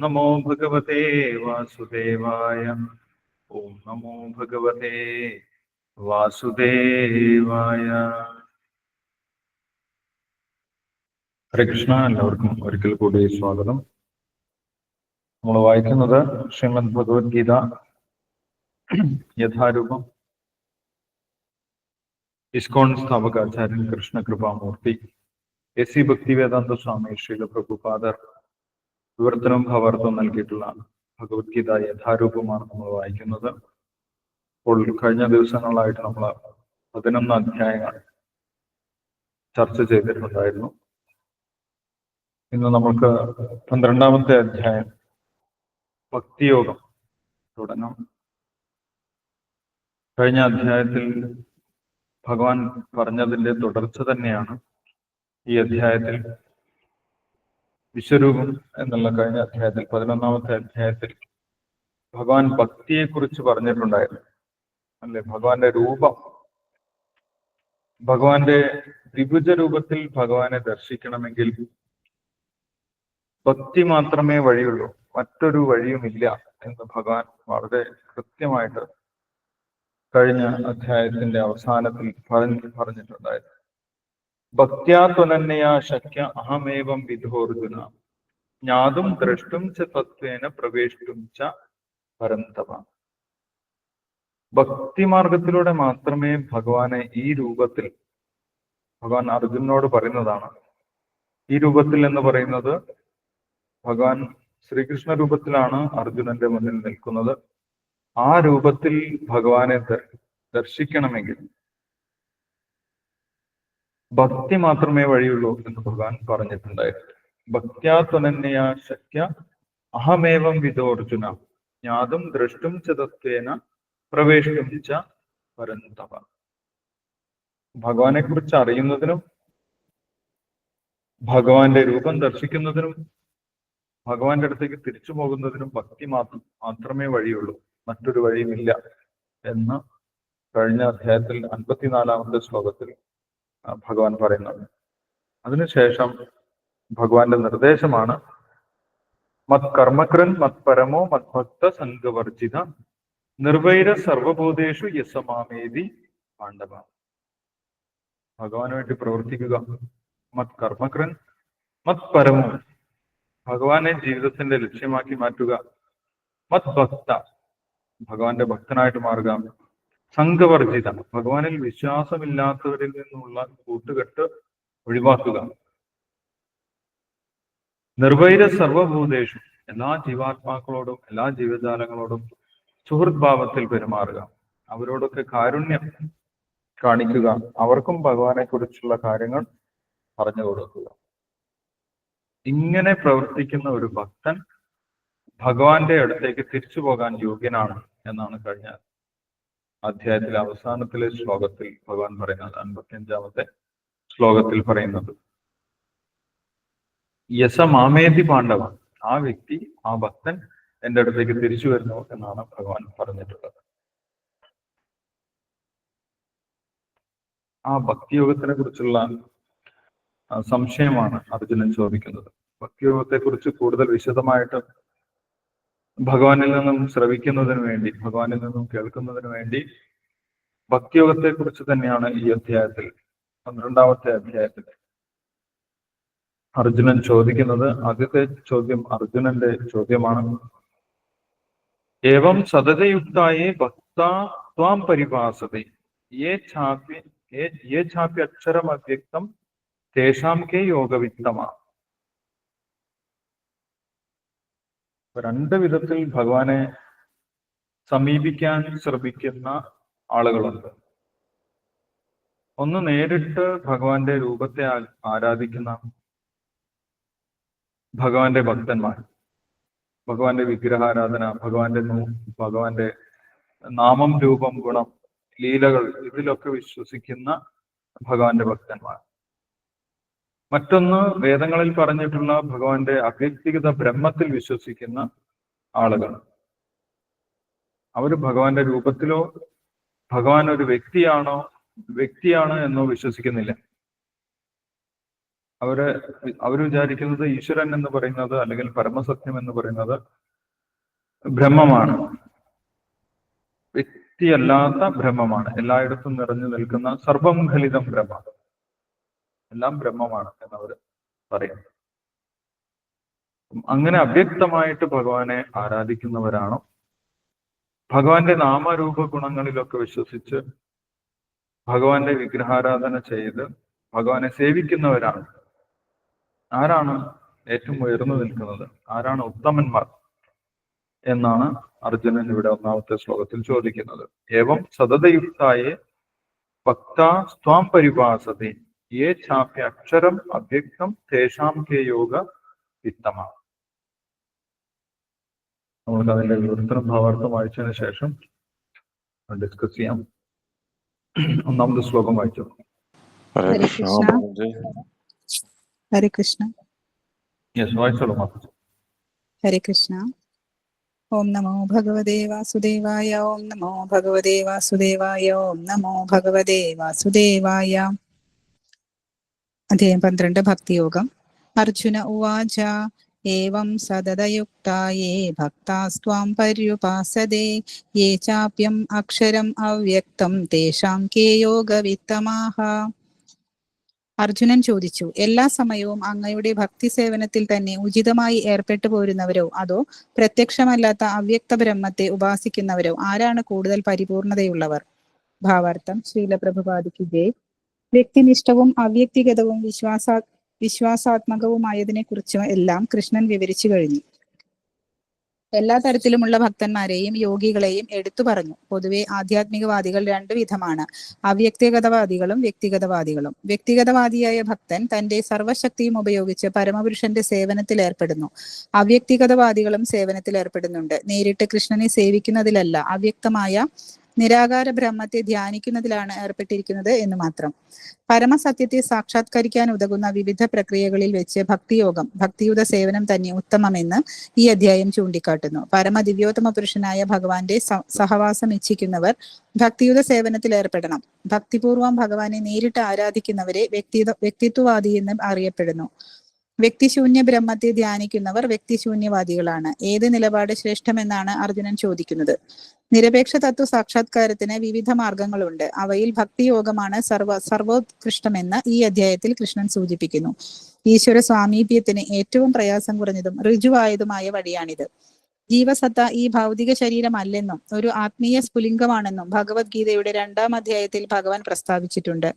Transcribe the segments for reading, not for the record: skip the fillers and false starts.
നമോ ഭഗവതേ വാസുദേവായ. ഓം നമോ ഭഗവതേ വാസുദേവായ. ഹരേ കൃഷ്ണ. എല്ലാവർക്കും ഒരിക്കൽ കൂടി സ്വാഗതം. നമ്മൾ വായിക്കുന്നത് ശ്രീമദ് ഭഗവത്ഗീത യഥാരൂപം. ഇസ്കോൺ സ്ഥാപക ആചാര്യൻ കൃഷ്ണ കൃപാമൂർത്തി എസ് സി ഭക്തിവേദാന്ത സ്വാമി ശ്രീല പ്രഭുപാദർ വിവർത്തനവും ഭാവാർത്ഥവും നൽകിയിട്ടുള്ള ഭഗവത്ഗീത യഥാരൂപമാണ് നമ്മൾ വായിക്കുന്നത്. അപ്പോൾ കഴിഞ്ഞ ദിവസങ്ങളായിട്ട് നമ്മൾ 11 അധ്യായങ്ങൾ ചർച്ച ചെയ്തിട്ടുണ്ടായിരുന്നു. ഇന്ന് നമുക്ക് 12ാമത്തെ അധ്യായം ഭക്തിയോഗം തുടങ്ങാം. കഴിഞ്ഞ അധ്യായത്തിൽ ഭഗവാൻ പറഞ്ഞതിന്റെ തുടർച്ച തന്നെയാണ് ഈ അധ്യായത്തിൽ. വിശ്വരൂപം എന്നുള്ള കഴിഞ്ഞ അധ്യായത്തിൽ 11ാമത്തെ അധ്യായത്തിൽ ഭഗവാൻ ഭക്തിയെ കുറിച്ച് പറഞ്ഞിട്ടുണ്ടായിരുന്നു അല്ലെ. ഭഗവാന്റെ രൂപം, ഭഗവാന്റെ ത്രിഭുജ രൂപത്തിൽ ഭഗവാനെ ദർശിക്കണമെങ്കിൽ ഭക്തി മാത്രമേ വഴിയുള്ളൂ, മറ്റൊരു വഴിയുമില്ല എന്ന് ഭഗവാൻ വളരെ കൃത്യമായിട്ട് കഴിഞ്ഞ അധ്യായത്തിന്റെ അവസാനത്തിൽ പറഞ്ഞിട്ടുണ്ടായിരുന്നു. ഭക്ത്യാ ത്വനന്യയാ ശക്യ അഹമേവം വിധോർജുന ജ്ഞാതും ദ്രഷ്ടും ച തത്വേന പ്രവേഷ്ടും ച പരന്തപ. ഭക്തിമാർഗത്തിലൂടെ മാത്രമേ ഭഗവാനെ ഈ രൂപത്തിൽ, ഭഗവാൻ അർജുനോട് പറയുന്നതാണ്. ഈ രൂപത്തിൽ എന്ന് പറയുന്നത് ഭഗവാൻ ശ്രീകൃഷ്ണ രൂപത്തിലാണ് അർജുനന്റെ മുന്നിൽ നിൽക്കുന്നത്. ആ രൂപത്തിൽ ഭഗവാനെ ദർശിക്കണമെങ്കിൽ ഭക്തി മാത്രമേ വഴിയുള്ളൂ എന്ന് ഭഗവാൻ പറഞ്ഞിട്ടുണ്ടായിരുന്നു. ഭക്ത്യാ ത്വനന്യയാ ശക്യ അഹമേവം വിധോർജുന ജ്ഞാതും ദ്രഷ്ടും ച തത്വേന പ്രവേഷ്ടും ച പരന്തപ. ഭഗവാനെ കുറിച്ച് അറിയുന്നതിനും ഭഗവാന്റെ രൂപം ദർശിക്കുന്നതിനും ഭഗവാന്റെ അടുത്തേക്ക് തിരിച്ചു പോകുന്നതിനും ഭക്തി മാത്രമേ വഴിയുള്ളൂ, മറ്റൊരു വഴിയുമില്ല എന്ന് കഴിഞ്ഞ അധ്യായത്തിൽ 54ാമത്തെ ശ്ലോകത്തിൽ ഭഗവാൻ പറയുന്നുണ്ട്. അതിനുശേഷം ഭഗവാന്റെ നിർദ്ദേശമാണ് മത് കർമ്മകൃൻ മത് പരമോ മത് ഭക്ത സംഘവർജിത നിർവൈര സർവഭൂതേഷു യസമാമേതി പാണ്ഡവ. ഭഗവാന് വേണ്ടി പ്രവർത്തിക്കുക. മത് കർമ്മകൃൻ മത് പരമോ, ഭഗവാനെ ജീവിതത്തിന്റെ ലക്ഷ്യമാക്കി മാറ്റുക. മത് ഭക്ത, ഭഗവാന്റെ ഭക്തനായിട്ട് മാറുക. സംഘവർജിത, ഭഗവാനിൽ വിശ്വാസമില്ലാത്തവരിൽ നിന്നുള്ള കൂട്ടുകെട്ട് ഒഴിവാക്കുക. നിർവൈര സർവഭൂതേഷു, എല്ലാ ജീവാത്മാക്കളോടും എല്ലാ ജീവജാലങ്ങളോടും സുഹൃത് ഭാവത്തിൽ പെരുമാറുക. അവരോടൊക്കെ കാരുണ്യം കാണിക്കുക. അവർക്കും ഭഗവാനെ കുറിച്ചുള്ള കാര്യങ്ങൾ പറഞ്ഞു കൊടുക്കുക. ഇങ്ങനെ പ്രവർത്തിക്കുന്ന ഒരു ഭക്തൻ ഭഗവാന്റെ അടുത്തേക്ക് തിരിച്ചു പോകാൻ യോഗ്യനാണ് എന്നാണ് കഴിഞ്ഞ അധ്യായത്തിലെ അവസാനത്തിലെ ശ്ലോകത്തിൽ ഭഗവാൻ പറയുന്നത്. 55ാമത്തെ ശ്ലോകത്തിൽ പറയുന്നത് യസമാമേതി പാണ്ഡവ, ആ വ്യക്തി, ആ ഭക്തൻ എൻ്റെ അടുത്തേക്ക് തിരിച്ചു വരുന്നു എന്നാണ് ഭഗവാൻ പറഞ്ഞിട്ടുള്ളത്. ആ ഭക്തിയോഗത്തിനെ കുറിച്ചുള്ള സംശയമാണ് അർജുനൻ ചോദിക്കുന്നത്. ഭക്തിയോഗത്തെ കുറിച്ച് കൂടുതൽ വിശദമായിട്ട് ഭഗവാനിൽ നിന്നും ശ്രവിക്കുന്നതിന് വേണ്ടി, ഭഗവാനിൽ നിന്നും കേൾക്കുന്നതിന് വേണ്ടി ഭക്തിയോഗത്തെ കുറിച്ച് തന്നെയാണ് ഈ അധ്യായത്തിൽ, 12ാമത്തെ അധ്യായത്തിൽ അർജുനൻ ചോദിക്കുന്നത്. ആദ്യത്തെ ചോദ്യം അർജുനന്റെ ചോദ്യമാണ്. ഏവം സതതയുക്തായേ ഭക്താ ത്വാം പരിഭാസതേ യേ ഛാപി അക്ഷരം അവ്യക്തം തേഷാം കേ യോഗവിത്തമാ. രണ്ട് വിധത്തിൽ ഭഗവാനെ സമീപിക്കാൻ ശ്രമിക്കുന്ന ആളുകളുണ്ട്. ഒന്ന്, നേരിട്ട് ഭഗവാന്റെ രൂപത്തെ ആരാധിക്കുന്ന ഭഗവാന്റെ ഭക്തന്മാർ, ഭഗവാന്റെ വിഗ്രഹാരാധന, ഭഗവാന്റെ നാമം, രൂപം, ഗുണം, ലീലകൾ, ഇതിലൊക്കെ വിശ്വസിക്കുന്ന ഭഗവാന്റെ ഭക്തന്മാർ. മറ്റൊന്ന്, വേദങ്ങളിൽ പറഞ്ഞിട്ടുള്ള ഭഗവാന്റെ അവ്യക്തിഗത ബ്രഹ്മത്തിൽ വിശ്വസിക്കുന്ന ആളുകൾ. അവർ ഭഗവാന്റെ രൂപത്തിലോ ഭഗവാൻ ഒരു വ്യക്തിയാണ് എന്നോ വിശ്വസിക്കുന്നില്ല. അവർ വിചാരിക്കുന്നത് ഈശ്വരൻ എന്ന് പറയുന്നത് അല്ലെങ്കിൽ പരമസത്യം എന്ന് പറയുന്നത് ബ്രഹ്മമാണ്, വ്യക്തിയല്ലാത്ത ബ്രഹ്മമാണ്, എല്ലായിടത്തും നിറഞ്ഞു നിൽക്കുന്ന സർവം ഖലിതം ബ്രഹ്മ, എല്ലാം ബ്രഹ്മമാണ് എന്നവർ പറയുന്നു. അങ്ങനെ അവ്യക്തമായിട്ട് ഭഗവാനെ ആരാധിക്കുന്നവരാണ്, ഭഗവാന്റെ നാമരൂപ ഗുണങ്ങളിലൊക്കെ വിശ്വസിച്ച് ഭഗവാന്റെ വിഗ്രഹാരാധന ചെയ്ത് ഭഗവാനെ സേവിക്കുന്നവരാണ്. ആരാണ് ഏറ്റവും ഉയർന്നു നിൽക്കുന്നത്, ആരാണ് ഉത്തമന്മാർ എന്നാണ് അർജുനൻ ഇവിടെ ഒന്നാമത്തെ ശ്ലോകത്തിൽ ചോദിക്കുന്നത്. ഏവം സതതയുക്തായേ ഭക്താ സ്വാം പരിഭാസത്തെ യേ ചാപ്യ അക്ഷരം അവ്യക്തം തേഷാം കേ യോഗ വിത്തമ. നമുക്ക് അതിന്റെ വിവർത്തനം ഭാവാർത്ഥം വായിച്ചതിന് ശേഷം ഡിസ്കസ് ചെയ്യാം. ഒന്നാമത്തെ ശ്ലോകം വായിച്ചു. ഹരേ കൃഷ്ണ. യെസ്, വായിച്ചോളൂ മാതാജി. ഹരേ കൃഷ്ണ. ഓം നമോ ഭഗവതേ വാസുദേവായ. ഓം നമോ ഭഗവതേ വാസുദേവായ. ഓം നമോ ഭഗവതേ വാസുദേവായ. അധ്യായം 12 ഭക്തിയോഗം. അർജുന ഉവാച ഏവം സതതയുക്തായേ ഭക്താസ്ത്വാം പര്യുപാസതേ യേ ചാപ്യം അക്ഷരം അവ്യക്തം തേഷാം കേ യോഗവിത്തമാഃ. അർജുനൻ ചോദിച്ചു, എല്ലാ സമയവും അങ്ങയുടെ ഭക്തി സേവനത്തിൽ തന്നെ ഉചിതമായി ഏർപ്പെട്ടു പോരുന്നവരോ അതോ പ്രത്യക്ഷമല്ലാത്ത അവ്യക്ത ബ്രഹ്മത്തെ ഉപാസിക്കുന്നവരോ ആരാണ് കൂടുതൽ പരിപൂർണതയുള്ളവർ? ഭാവാർത്ഥം. ശ്രീല പ്രഭുപാദിക്ക് ജയ്. വ്യക്തിനിഷ്ഠവും അവ്യക്തിഗതവും വിശ്വാസാത്മകവുമായതിനെ കുറിച്ചും എല്ലാം കൃഷ്ണൻ വിവരിച്ചു കഴിഞ്ഞു. എല്ലാ തരത്തിലുമുള്ള ഭക്തന്മാരെയും യോഗികളെയും എടുത്തു പറഞ്ഞു. പൊതുവെ ആധ്യാത്മികവാദികൾ രണ്ടു വിധമാണ്, അവ്യക്തിഗതവാദികളും വ്യക്തിഗതവാദികളും. വ്യക്തിഗതവാദിയായ ഭക്തൻ തന്റെ സർവശക്തിയും ഉപയോഗിച്ച് പരമപുരുഷന്റെ സേവനത്തിൽ ഏർപ്പെടുന്നു. അവ്യക്തിഗതവാദികളും സേവനത്തിൽ ഏർപ്പെടുന്നുണ്ട്, നേരിട്ട് കൃഷ്ണനെ സേവിക്കുന്നതിലല്ല, അവ്യക്തമായ നിരാകാര ബ്രഹ്മത്തെ ധ്യാനിക്കുന്നതിലാണ് ഏർപ്പെട്ടിരിക്കുന്നത് എന്ന് മാത്രം. പരമസത്യത്തെ സാക്ഷാത്കരിക്കാൻ ഉതകുന്ന വിവിധ പ്രക്രിയകളിൽ വെച്ച് ഭക്തിയോഗം, ഭക്തിയുത സേവനം തന്നെ ഉത്തമമെന്ന് ഈ അധ്യായം ചൂണ്ടിക്കാട്ടുന്നു. പരമദിവ്യോത്തമ പുരുഷനായ ഭഗവാന്റെ സഹവാസം ഇച്ഛിക്കുന്നവർ ഭക്തിയുത സേവനത്തിൽ ഏർപ്പെടണം. ഭക്തിപൂർവം ഭഗവാനെ നേരിട്ട് ആരാധിക്കുന്നവരെ വ്യക്തിത്വവാദി എന്നും അറിയപ്പെടുന്നു. വ്യക്തിശൂന്യ ബ്രഹ്മത്തെ ധ്യാനിക്കുന്നവർ വ്യക്തിശൂന്യവാദികളാണ്. ഏത് നിലപാട് ശ്രേഷ്ഠമെന്നാണ് അർജുനൻ ചോദിക്കുന്നത്. നിരപേക്ഷ തത്വ സാക്ഷാത്കാരത്തിന് വിവിധ മാർഗങ്ങളുണ്ട്. അവയിൽ ഭക്തിയോഗമാണ് സർവോത്കൃഷ്ടമെന്ന് ഈ അധ്യായത്തിൽ കൃഷ്ണൻ സൂചിപ്പിക്കുന്നു. ഈശ്വര സ്വാമീപ്യത്തിന് ഏറ്റവും പ്രയാസം കുറഞ്ഞതും ഋജുവായതുമായ വഴിയാണിത്. ജീവസത്ത ഈ ഭൗതിക ശരീരമല്ലെന്നും ഒരു ആത്മീയ സ്ഫുലിംഗമാണെന്നും ഭഗവത്ഗീതയുടെ 2-ാം അധ്യായത്തിൽ ഭഗവാൻ പ്രസ്താവിച്ചിട്ടുണ്ട്.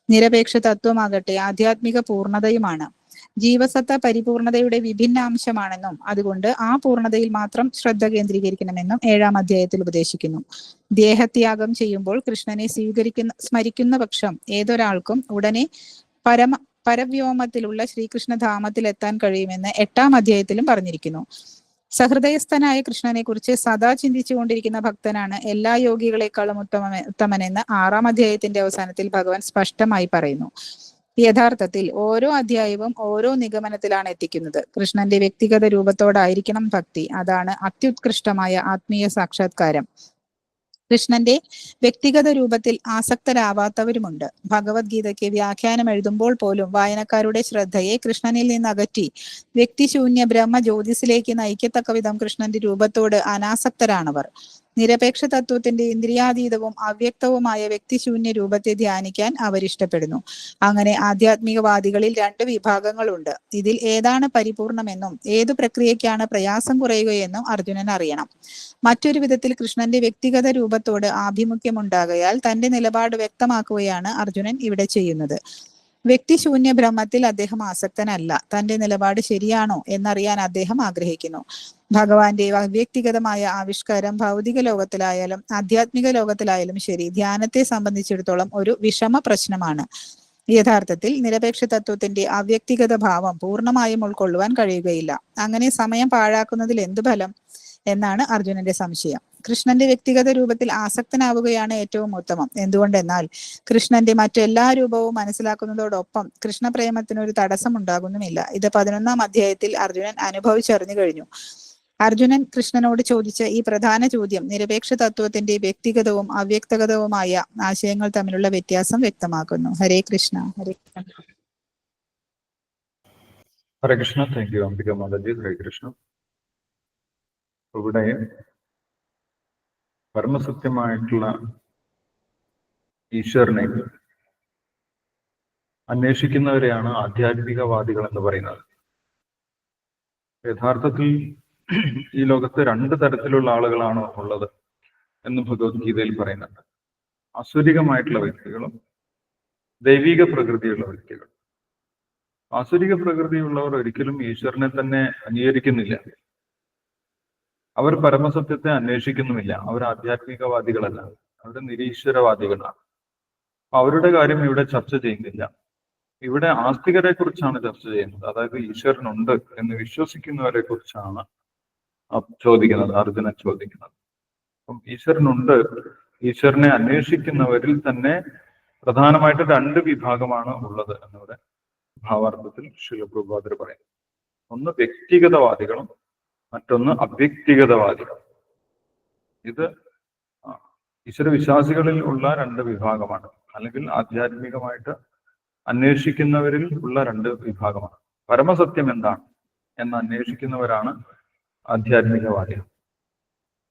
നിരപേക്ഷ തത്വമാകട്ടെ ആധ്യാത്മിക പൂർണതയുമാണ്. ജീവസത്ത പരിപൂർണതയുടെ വിഭിന്നാംശമാണെന്നും അതുകൊണ്ട് ആ പൂർണതയിൽ മാത്രം ശ്രദ്ധ കേന്ദ്രീകരിക്കണമെന്നും 7-ാം അധ്യായത്തിൽ ഉപദേശിക്കുന്നു. ദേഹത്യാഗം ചെയ്യുമ്പോൾ കൃഷ്ണനെ സ്മരിക്കുന്ന പക്ഷം ഏതൊരാൾക്കും ഉടനെ പരവ്യോമത്തിലുള്ള ശ്രീകൃഷ്ണധാമത്തിൽ എത്താൻ കഴിയുമെന്ന് 8-ാം അധ്യായത്തിലും പറഞ്ഞിരിക്കുന്നു. സഹൃദയസ്ഥനായ കൃഷ്ണനെ കുറിച്ച് സദാ ചിന്തിച്ചുകൊണ്ടിരിക്കുന്ന ഭക്തനാണ് എല്ലാ യോഗികളെക്കാളും ഉത്തമനെന്ന് 6-ാം അധ്യായത്തിന്റെ അവസാനത്തിൽ ഭഗവാൻ സ്പഷ്ടമായി പറയുന്നു. യഥാർത്ഥത്തിൽ ഓരോ അധ്യായവും ഓരോ നിഗമനത്തിലാണ് എത്തിക്കുന്നത്. കൃഷ്ണന്റെ വ്യക്തിഗത രൂപത്തോടായിരിക്കണം ഭക്തി, അതാണ് അത്യുത്കൃഷ്ടമായ ആത്മീയ സാക്ഷാത്കാരം. കൃഷ്ണന്റെ വ്യക്തിഗത രൂപത്തിൽ ആസക്തരാവാത്തവരുമുണ്ട്. ഭഗവത്ഗീതയ്ക്ക് വ്യാഖ്യാനം എഴുതുമ്പോൾ പോലും വായനക്കാരുടെ ശ്രദ്ധയെ കൃഷ്ണനിൽ നിന്ന് അകറ്റി വ്യക്തിശൂന്യ ബ്രഹ്മ ജ്യോതിസിലേക്ക് നയിക്കത്തക്ക വിധം കൃഷ്ണന്റെ രൂപത്തോട് അനാസക്തരാണവർ. നിരപേക്ഷ തത്വത്തിന്റെ ഇന്ദ്രിയാതീതവും അവ്യക്തവുമായ വ്യക്തിശൂന്യ രൂപത്തെ ധ്യാനിക്കാൻ അവരിഷ്ടപ്പെടുന്നു. അങ്ങനെ ആധ്യാത്മികവാദികളിൽ 2 വിഭാഗങ്ങളുണ്ട്. ഇതിൽ ഏതാണ് പരിപൂർണമെന്നും ഏതു പ്രക്രിയയ്ക്കാണ് പ്രയാസം കുറയുകയെന്നും അർജുനൻ അറിയണം. മറ്റൊരു വിധത്തിൽ കൃഷ്ണന്റെ വ്യക്തിഗത രൂപത്തോട് ആഭിമുഖ്യമുണ്ടാകയാൽ തന്റെ നിലപാട് വ്യക്തമാക്കുകയാണ് അർജുനൻ ഇവിടെ ചെയ്യുന്നത്. വ്യക്തിശൂന്യ ബ്രഹ്മത്തിൽ അദ്ദേഹം ആസക്തനല്ല. തന്റെ നിലപാട് ശരിയാണോ എന്നറിയാൻ അദ്ദേഹം ആഗ്രഹിക്കുന്നു. ഭഗവാന്റെ വ്യക്തിഗതമായ ആവിഷ്കാരം ഭൗതിക ലോകത്തിലായാലും ആധ്യാത്മിക ലോകത്തിലായാലും ശരി, ധ്യാനത്തെ സംബന്ധിച്ചിടത്തോളം ഒരു വിഷമ പ്രശ്നമാണ്. യഥാർത്ഥത്തിൽ നിരപേക്ഷ തത്വത്തിന്റെ അവ്യക്തിഗത ഭാവം പൂർണ്ണമായും ഉൾക്കൊള്ളുവാൻ കഴിയുകയില്ല. അങ്ങനെ സമയം പാഴാക്കുന്നതിൽ എന്തു ഫലം എന്നാണ് അർജുനന്റെ സംശയം. കൃഷ്ണന്റെ വ്യക്തിഗത രൂപത്തിൽ ആസക്തനാവുകയാണ് ഏറ്റവും ഉത്തമം. എന്തുകൊണ്ടെന്നാൽ കൃഷ്ണന്റെ മറ്റെല്ലാ രൂപവും മനസ്സിലാക്കുന്നതോടൊപ്പം കൃഷ്ണപ്രേമത്തിനൊരു തടസ്സം ഉണ്ടാകുന്നുമില്ല. ഇത് 11-ാം അധ്യായത്തിൽ അർജുനൻ അനുഭവിച്ചറിഞ്ഞു കഴിഞ്ഞു. അർജുനൻ കൃഷ്ണനോട് ചോദിച്ച ഈ പ്രധാന ചോദ്യം നിരപേക്ഷ തത്വത്തിന്റെ വ്യക്തിഗതവും അവ്യക്തഗതവുമായ ആശയങ്ങൾ തമ്മിലുള്ള വ്യത്യാസം വ്യക്തമാക്കുന്നു. ഹരേ കൃഷ്ണ. ഹരേ കൃഷ്ണ. ഹരേ കൃഷ്ണ. Thank you Ambika Mataji. ഹരേ കൃഷ്ണ. ഇവിടെ പരമസത്യമായിട്ടുള്ള ഈശ്വരനെ അന്വേഷിക്കുന്നവരെയാണ് ആധ്യാത്മികവാദികൾ എന്ന് പറയുന്നത്. യഥാർത്ഥത്തിൽ ഈ ലോകത്ത് രണ്ട് തരത്തിലുള്ള ആളുകളാണ് ഉള്ളത് എന്ന് ഭഗവത്ഗീതയിൽ പറയുന്നുണ്ട്. ആസുരികമായിട്ടുള്ള വ്യക്തികളും ദൈവിക പ്രകൃതിയുള്ള വ്യക്തികൾ. ആസുരിക പ്രകൃതിയുള്ളവർ ഒരിക്കലും ഈശ്വരനെ തന്നെ അംഗീകരിക്കുന്നില്ല. അവർ പരമസത്യത്തെ അന്വേഷിക്കുന്നുമില്ല. അവർ ആധ്യാത്മികവാദികളല്ല, അവർ നിരീശ്വരവാദികളാണ്. അവരുടെ കാര്യം ഇവിടെ ചർച്ച ചെയ്യുന്നില്ല. ഇവിടെ ആസ്തികരെ കുറിച്ചാണ് ചർച്ച ചെയ്യുന്നത്. അതായത് ഈശ്വരനുണ്ട് എന്ന് വിശ്വസിക്കുന്നവരെ കുറിച്ചാണ് ചോദിക്കുന്നത്, അർജുനൻ ചോദിക്കുന്നത്. അപ്പം ഈശ്വരനുണ്ട്, ഈശ്വരനെ അന്വേഷിക്കുന്നവരിൽ തന്നെ പ്രധാനമായിട്ട് രണ്ട് വിഭാഗമാണ് ഉള്ളത് എന്നിവിടെ ഭാവാർത്ഥത്തിൽ ശ്രീല പ്രഭുപാദർ പറയുന്നു. ഒന്ന് വ്യക്തിഗതവാദികളും മറ്റൊന്ന് അവ്യക്തിഗതവാദികളും. ഇത് ഈശ്വര വിശ്വാസികളിൽ ഉള്ള രണ്ട് വിഭാഗമാണ്, അല്ലെങ്കിൽ ആധ്യാത്മികമായിട്ട് അന്വേഷിക്കുന്നവരിൽ ഉള്ള രണ്ട് വിഭാഗമാണ്. പരമസത്യം എന്താണ് എന്ന് അന്വേഷിക്കുന്നവരാണ് ആധ്യാത്മികവാദികൾ.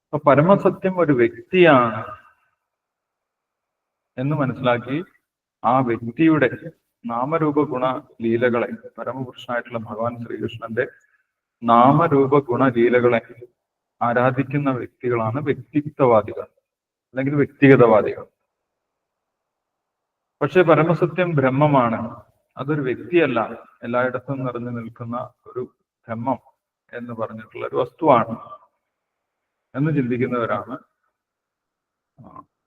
അപ്പൊ പരമസത്യം ഒരു വ്യക്തിയാണ് എന്ന് മനസ്സിലാക്കി ആ വ്യക്തിയുടെ നാമരൂപ ഗുണ ലീലകളെ, പരമപുരുഷനായിട്ടുള്ള ഭഗവാൻ ശ്രീകൃഷ്ണന്റെ നാമരൂപ ഗുണ ലീലകളെ ആരാധിക്കുന്ന വ്യക്തികളാണ് വ്യക്തിത്വവാദികൾ അല്ലെങ്കിൽ വ്യക്തിഗതവാദികൾ. പക്ഷെ പരമസത്യം ബ്രഹ്മമാണ്, അതൊരു വ്യക്തിയല്ല, എല്ലായിടത്തും നിറഞ്ഞു നിൽക്കുന്ന ഒരു ബ്രഹ്മം എന്ന് പറഞ്ഞിട്ടുള്ള ഒരു വസ്തുവാണ് എന്ന് ചിന്തിക്കുന്നവരാണ്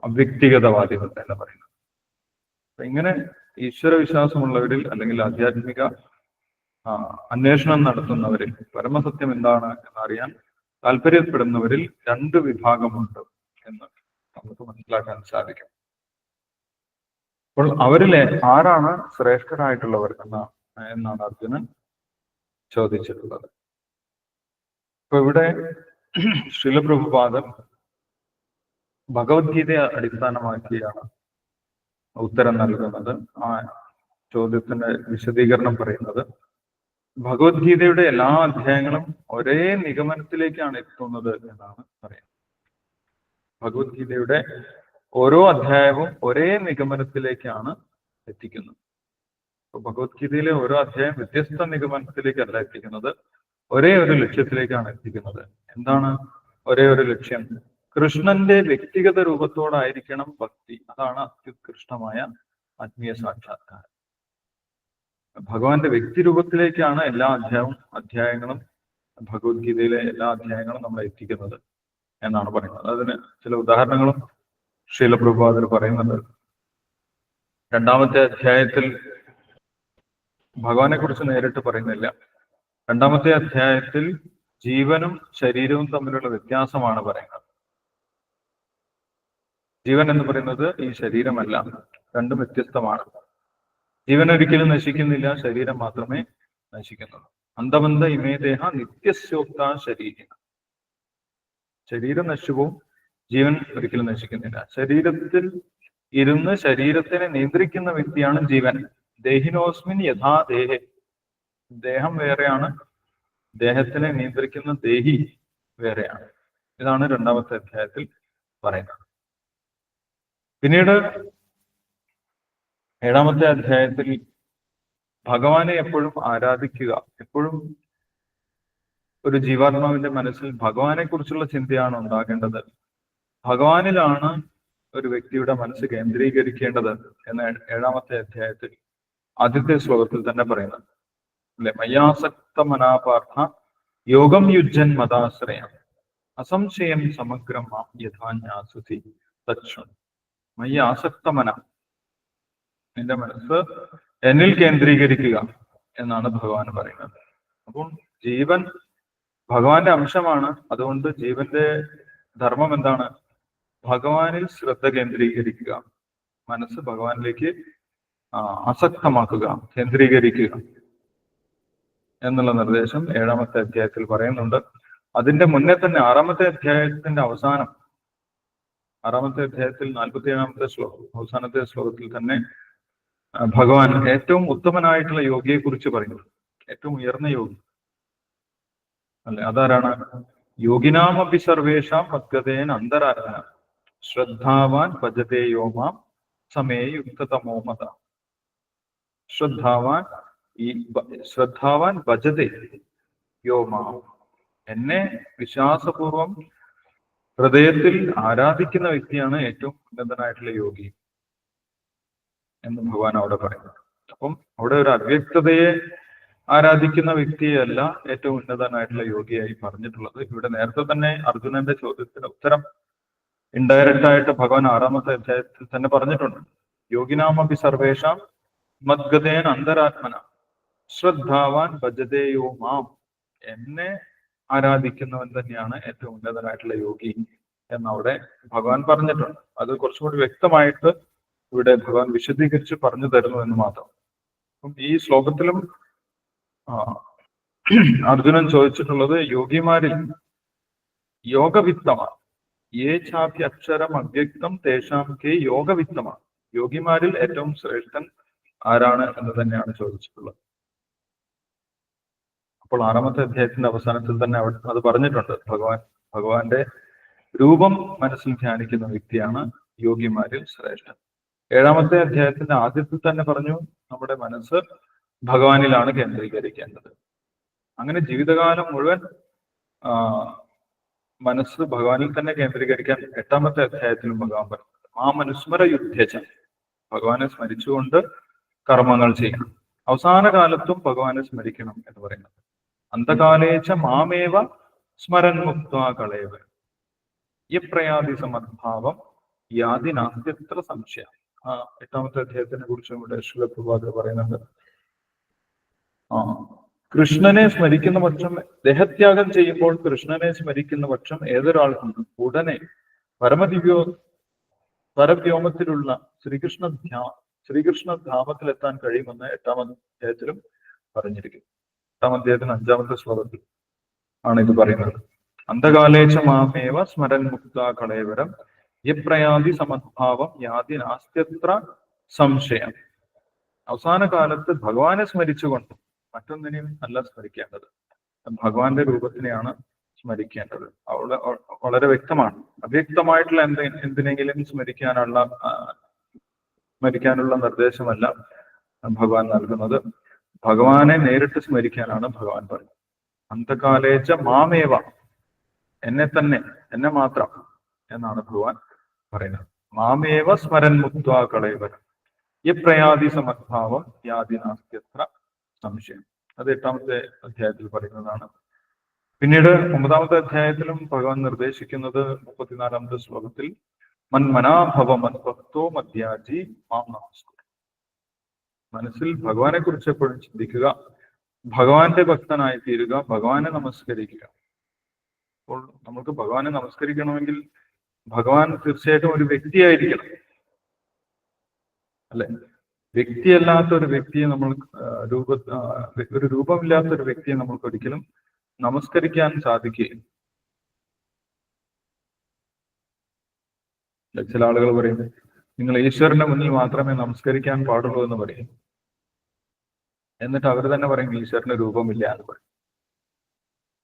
അവ്യക്തിഗതവാദികൾ എന്ന് പറയുന്നത്. അപ്പൊ ഇങ്ങനെ ഈശ്വര വിശ്വാസമുള്ളവരിൽ അല്ലെങ്കിൽ ആധ്യാത്മിക അന്വേഷണം നടത്തുന്നവരിൽ പരമസത്യം എന്താണ് എന്നറിയാൻ താല്പര്യപ്പെടുന്നവരിൽ രണ്ട് വിഭാഗമുണ്ട് എന്ന് നമുക്ക് മനസ്സിലാക്കാൻ സാധിക്കും. അപ്പോൾ അവരിലെ ആരാണ് ശ്രേഷ്ഠരായിട്ടുള്ളവർ എന്നാണ് അർജുനൻ ചോദിച്ചിട്ടുള്ളത്. ഇപ്പൊ ഇവിടെ ശ്രീല പ്രഭുപാദൻ ഭഗവത്ഗീതയെ അടിസ്ഥാനമാക്കിയാണ് ഉത്തരം നൽകുന്നത്. ആ ചോദ്യത്തിന്റെ വിശദീകരണം പറയുന്നത് ഭഗവത്ഗീതയുടെ എല്ലാ അധ്യായങ്ങളും ഒരേ നിഗമനത്തിലേക്കാണ് എത്തുന്നത് എന്നാണ് പറയുന്നത്. ഭഗവത്ഗീതയുടെ ഓരോ അധ്യായവും ഒരേ നിഗമനത്തിലേക്കാണ് എത്തിക്കുന്നത്. അപ്പൊ ഭഗവത്ഗീതയിലെ ഓരോ അധ്യായം വ്യത്യസ്ത നിഗമനത്തിലേക്കല്ല എത്തിക്കുന്നത്, ഒരേ ഒരു ലക്ഷ്യത്തിലേക്കാണ് എത്തിക്കുന്നത്. എന്താണ് ഒരേ ഒരു ലക്ഷ്യം? കൃഷ്ണന്റെ വ്യക്തിഗത രൂപത്തോടായിരിക്കണം ഭക്തി. അതാണ് അത്യുത്കൃഷ്ടമായ ആത്മീയ സാക്ഷാത്കാരം. ഭഗവാന്റെ വ്യക്തി രൂപത്തിലേക്കാണ് എല്ലാ അധ്യായങ്ങളും ഭഗവത്ഗീതയിലെ എല്ലാ അധ്യായങ്ങളും നമ്മളെ എത്തിക്കുന്നത് എന്നാണ് പറയുന്നത്. അതിന് ചില ഉദാഹരണങ്ങളും ശ്രീല പ്രഭുപാദർ പറയുന്നുണ്ട്. രണ്ടാമത്തെ അധ്യായത്തിൽ ഭഗവാനെ കുറിച്ച് നേരിട്ട് പറയുന്നില്ല. രണ്ടാമത്തെ അധ്യായത്തിൽ ജീവനും ശരീരവും തമ്മിലുള്ള വ്യത്യാസമാണ് പറയുന്നത്. ജീവൻ എന്ന് പറയുന്നത് ഈ ശരീരമല്ല, രണ്ടും വ്യത്യസ്തമാണ്. ജീവൻ ഒരിക്കലും നശിക്കുന്നില്ല, ശരീരം മാത്രമേ നശിക്കുന്നുള്ളൂ. അന്തബന്ധ ഇമേ ദേഹ നിത്യസ്യോക്ത ശരീരം. ശരീരം നശിച്ചു, ജീവൻ ഒരിക്കലും നശിക്കുന്നില്ല. ശരീരത്തിൽ ഇരുന്ന് ശരീരത്തിനെ നിയന്ത്രിക്കുന്ന വ്യക്തിയാണ് ജീവൻ. ദേഹിനോസ്മിൻ യഥാ ദേഹേ. ദേഹം വേറെയാണ്, ദേഹത്തിനെ നിയന്ത്രിക്കുന്ന ദേഹി വേറെയാണ്. ഇതാണ് രണ്ടാമത്തെ അധ്യായത്തിൽ പറയുന്നത്. പിന്നീട് ഏഴാമത്തെ അധ്യായത്തിൽ ഭഗവാനെ എപ്പോഴും ആരാധിക്കുക, എപ്പോഴും ഒരു ജീവാത്മാവിന്റെ മനസ്സിൽ ഭഗവാനെ കുറിച്ചുള്ള ചിന്തയാണ് ഉണ്ടാകേണ്ടത്. ഭഗവാനിലാണ് ഒരു വ്യക്തിയുടെ മനസ്സ് കേന്ദ്രീകരിക്കേണ്ടത് എന്ന് ഏഴാമത്തെ അധ്യായത്തിൽ ആദ്യത്തെ ശ്ലോകത്തിൽ തന്നെ പറയുന്നത് അല്ലെ. മയ്യാസക്ത മനാപാർത്ഥ യോഗം യുജ്ജൻ മതാശ്രയം അസംശയം സമഗ്രം മാം യഥാന്യാസുതി തച്ഛു. മയ്യ ആസക്തമന, നിന്റെ മനസ്സ് എന്നിൽ കേന്ദ്രീകരിക്കുക എന്നാണ് ഭഗവാൻ പറയുന്നത്. അപ്പോൾ ജീവൻ ഭഗവാന്റെ അംശമാണ്. അതുകൊണ്ട് ജീവന്റെ ധർമ്മം എന്താണ്? ഭഗവാനിൽ ശ്രദ്ധ കേന്ദ്രീകരിക്കുക, മനസ്സ് ഭഗവാനിലേക്ക് ആസക്തമാക്കുക, കേന്ദ്രീകരിക്കുക എന്നുള്ള നിർദ്ദേശം ഏഴാമത്തെ അധ്യായത്തിൽ പറയുന്നുണ്ട്. അതിന്റെ മുന്നേ തന്നെ ആറാമത്തെ അധ്യായത്തിന്റെ അവസാനം, ആറാമത്തെ അധ്യായത്തിൽ 47-ാമത്തെ ശ്ലോകം, അവസാനത്തെ ശ്ലോകത്തിൽ തന്നെ ഭഗവാൻ ഏറ്റവും ഉത്തമനായിട്ടുള്ള യോഗിയെ കുറിച്ച് പറയുന്നു. ഏറ്റവും ഉയർന്ന യോഗി അല്ലെ? അതാരാണ്? യോഗിനാമപി സർവേഷാം മദ്ഗതേന അന്തരാത്മന ശ്രദ്ധാവാൻ ഭജതേ യോമാം സമേ യുക്തതമോ മത. ശ്രദ്ധാവാൻ ഭജതേ യോമാം, എന്നെ വിശ്വാസപൂർവം ഹൃദയത്തിൽ ആരാധിക്കുന്ന വ്യക്തിയാണ് ഏറ്റവും ഉന്നതനായിട്ടുള്ള യോഗി എന്ന് ഭഗവാൻ അവിടെ പറയുന്നത്. അപ്പം അവിടെ ഒരു അവ്യക്തതയെ ആരാധിക്കുന്ന വ്യക്തിയല്ല ഏറ്റവും ഉന്നതനായിട്ടുള്ള യോഗിയായി പറഞ്ഞിട്ടുള്ളത്. ഇവിടെ നേരത്തെ തന്നെ അർജുനന്റെ ചോദ്യത്തിന് ഉത്തരം ഇൻഡയറക്റ്റ് ആയിട്ട് ഭഗവാൻ 6-ാമത്തെ അധ്യായത്തിൽ തന്നെ പറഞ്ഞിട്ടുണ്ട്. യോഗിനാമപി സർവേഷാം മദ്ഗതേന അന്തരാത്മന ശ്രദ്ധാവാൻ ഭജതേയോ മാം, എന്നെ ആരാധിക്കുന്നവൻ തന്നെയാണ് ഏറ്റവും ഉന്നതനായിട്ടുള്ള യോഗി എന്നവിടെ ഭഗവാൻ പറഞ്ഞിട്ടുണ്ട്. അത് കുറച്ചുകൂടി വ്യക്തമായിട്ട് ഇവിടെ ഭഗവാൻ വിശദീകരിച്ച് പറഞ്ഞു തരുന്നു എന്ന് മാത്രം. അപ്പം ഈ ശ്ലോകത്തിലും അർജുനൻ ചോദിച്ചിട്ടുള്ളത് യോഗിമാരിൽ യോഗവിത്തമാണ്. യേ ചാപി അക്ഷരം അവ്യക്തം തേഷാം കെ യോഗവിത്തമാണ്. യോഗിമാരിൽ ഏറ്റവും ശ്രേഷ്ഠൻ ആരാണ് എന്ന് തന്നെയാണ് ചോദിച്ചിട്ടുള്ളത്. അപ്പോൾ 6-ാമത്തെ അധ്യായത്തിന്റെ അവസാനത്തിൽ തന്നെ അത് പറഞ്ഞിട്ടുണ്ട്. ഭഗവാന്റെ രൂപം മനസ്സിൽ ധ്യാനിക്കുന്ന വ്യക്തിയാണ് യോഗിമാരിൽ ശ്രേഷ്ഠൻ. 7-ാമത്തെ അധ്യായത്തിന്റെ ആദ്യത്തിൽ തന്നെ പറഞ്ഞു നമ്മുടെ മനസ്സ് ഭഗവാനിലാണ് കേന്ദ്രീകരിക്കേണ്ടത്. അങ്ങനെ ജീവിതകാലം മുഴുവൻ മനസ്സ് ഭഗവാനിൽ തന്നെ കേന്ദ്രീകരിക്കാൻ 8-ാമത്തെ അധ്യായത്തിലും ഭഗവാൻ പറഞ്ഞു. ആ മനുസ്മര യുദ്ധേച്ച, ഭഗവാനെ സ്മരിച്ചുകൊണ്ട് കർമ്മങ്ങൾ ചെയ്യണം. അവസാന കാലത്തും ഭഗവാനെ സ്മരിക്കണം എന്ന് പറയുന്നത്. അന്തകാലേച്ച മാമേവ സ്മരൻ മുക്ത്വാ കളയവ യപ്രയാതി സമദ്ഭാവം യാതി നാസ്ത്യത്ര സംശയ. 8-ാമത്തെ അധ്യായത്തിനെ കുറിച്ചും ഇവിടെ ശ്രീല പ്രഭാകർ പറയുന്നുണ്ട്. കൃഷ്ണനെ സ്മരിക്കുന്ന പക്ഷം, ദേഹത്യാഗം ചെയ്യുമ്പോൾ കൃഷ്ണനെ സ്മരിക്കുന്ന പക്ഷം ഏതൊരാൾക്കും ഉടനെ പരവ്യോമത്തിലുള്ള ശ്രീകൃഷ്ണധാമത്തിലെത്താൻ കഴിയുമെന്ന് 8-ാം അധ്യായത്തിലും പറഞ്ഞിരിക്കുന്നു. 8-ാം അധ്യായത്തിന് 5-ാമത്തെ ശ്ലോകത്തിൽ ആണ് ഇത് പറയുന്നത്. അന്ധകാലേശ മാമേവ സ്മരൻ മുക്ത കളയവരം യപ്രയാതി സമദ്ഭാവം യാതി നാസ്ത്യത്ര സംശയം. അവസാന കാലത്ത് ഭഗവാനെ സ്മരിച്ചുകൊണ്ട് മറ്റൊന്നിനെയും അല്ല സ്മരിക്കേണ്ടത്, ഭഗവാന്റെ രൂപത്തിനെയാണ് സ്മരിക്കേണ്ടത്. അവിടെ വളരെ വ്യക്തമാണ്. അവ്യക്തമായിട്ടുള്ള എന്തിനെങ്കിലും സ്മരിക്കാനുള്ള നിർദ്ദേശമല്ല ഭഗവാൻ നൽകുന്നത്. ഭഗവാനെ നേരിട്ട് സ്മരിക്കാനാണ് ഭഗവാൻ പറയുന്നത്. അന്തകാലേച്ച മാമേവ, എന്നെ മാത്രം എന്നാണ് ഭഗവാൻ പറയുന്നത്. മാമേവ സ്മരൻ മുക്ത്വാ കളയവരം യപ്രയാതി സമദ്ഭാവം യാതി നാസ്ത്യത്ര സംശയം. അത് 8-ാമത്തെ അധ്യായത്തിൽ പറയുന്നതാണ്. പിന്നീട് 9-ാമത്തെ അധ്യായത്തിലും ഭഗവാൻ നിർദ്ദേശിക്കുന്നത് 34-ാമത്തെ ശ്ലോകത്തിൽ മന്മനാഭവ മദ്ഭക്തോ മധ്യാജി മാം നമസ്കുരു. മനസ്സിൽ ഭഗവാനെ കുറിച്ച് എപ്പോഴും ചിന്തിക്കുക, ഭഗവാന്റെ ഭക്തനായി തീരുക, ഭഗവാനെ നമസ്കരിക്കുക. അപ്പോൾ നമുക്ക് ഭഗവാനെ നമസ്കരിക്കണമെങ്കിൽ ഭഗവാൻ തീർച്ചയായിട്ടും ഒരു വ്യക്തിയായിരിക്കണം, അല്ലെ? വ്യക്തിയല്ലാത്ത ഒരു വ്യക്തിയെ നമ്മൾ ഒരു രൂപമില്ലാത്ത ഒരു വ്യക്തിയെ നമ്മൾക്ക് ഒരിക്കലും നമസ്കരിക്കാൻ സാധിക്കുകയില്ല. ചില ആളുകൾ പറയും നിങ്ങൾ ഈശ്വരന്റെ മുന്നിൽ മാത്രമേ നമസ്കരിക്കാൻ പാടുള്ളൂ എന്ന് പറയും. എന്നിട്ട് അവർ തന്നെ പറയും ഈശ്വരന് രൂപമില്ല എന്ന് പറയും.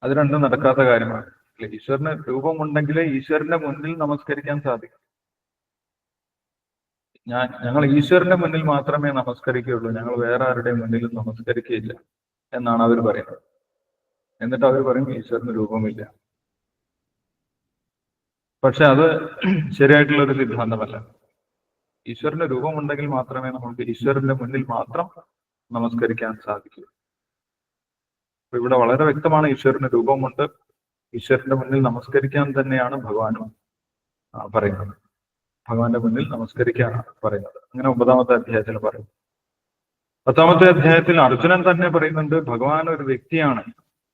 അത് രണ്ടും നടക്കാത്ത കാര്യമാണ്. ഈശ്വരന് രൂപമുണ്ടെങ്കിലേ ഈശ്വരന്റെ മുന്നിൽ നമസ്കരിക്കാൻ സാധിക്കും. ഞങ്ങൾ ഈശ്വരന്റെ മുന്നിൽ മാത്രമേ നമസ്കരിക്കുകയുള്ളൂ, ഞങ്ങൾ വേറെ ആരുടെയും മുന്നിൽ നമസ്കരിക്കുകയില്ല എന്നാണ് അവർ പറയുന്നത്. എന്നിട്ട് അവർ പറയും ഈശ്വരന് രൂപമില്ല. പക്ഷെ അത് ശരിയായിട്ടുള്ള ഒരു സിദ്ധാന്തമല്ല. ഈശ്വരന്റെ രൂപമുണ്ടെങ്കിൽ മാത്രമേ നമുക്ക് ഈശ്വരന്റെ മുന്നിൽ മാത്രം നമസ്കരിക്കാൻ സാധിക്കൂ. അപ്പൊ ഇവിടെ വളരെ വ്യക്തമാണ്, ഈശ്വരന് രൂപമുണ്ട്, ഈശ്വരന്റെ മുന്നിൽ നമസ്കരിക്കാൻ തന്നെയാണ് ഭഗവാനും പറയുന്നത്. ഭഗവാന്റെ മുന്നിൽ നമസ്കരിക്കാനാണ് പറയുന്നത്. അങ്ങനെ 9-ാമത്തെ അധ്യായത്തിൽ പറയുന്നു. 10-ാമത്തെ അധ്യായത്തിൽ അർജുനൻ തന്നെ പറയുന്നുണ്ട് ഭഗവാൻ ഒരു വ്യക്തിയാണ്,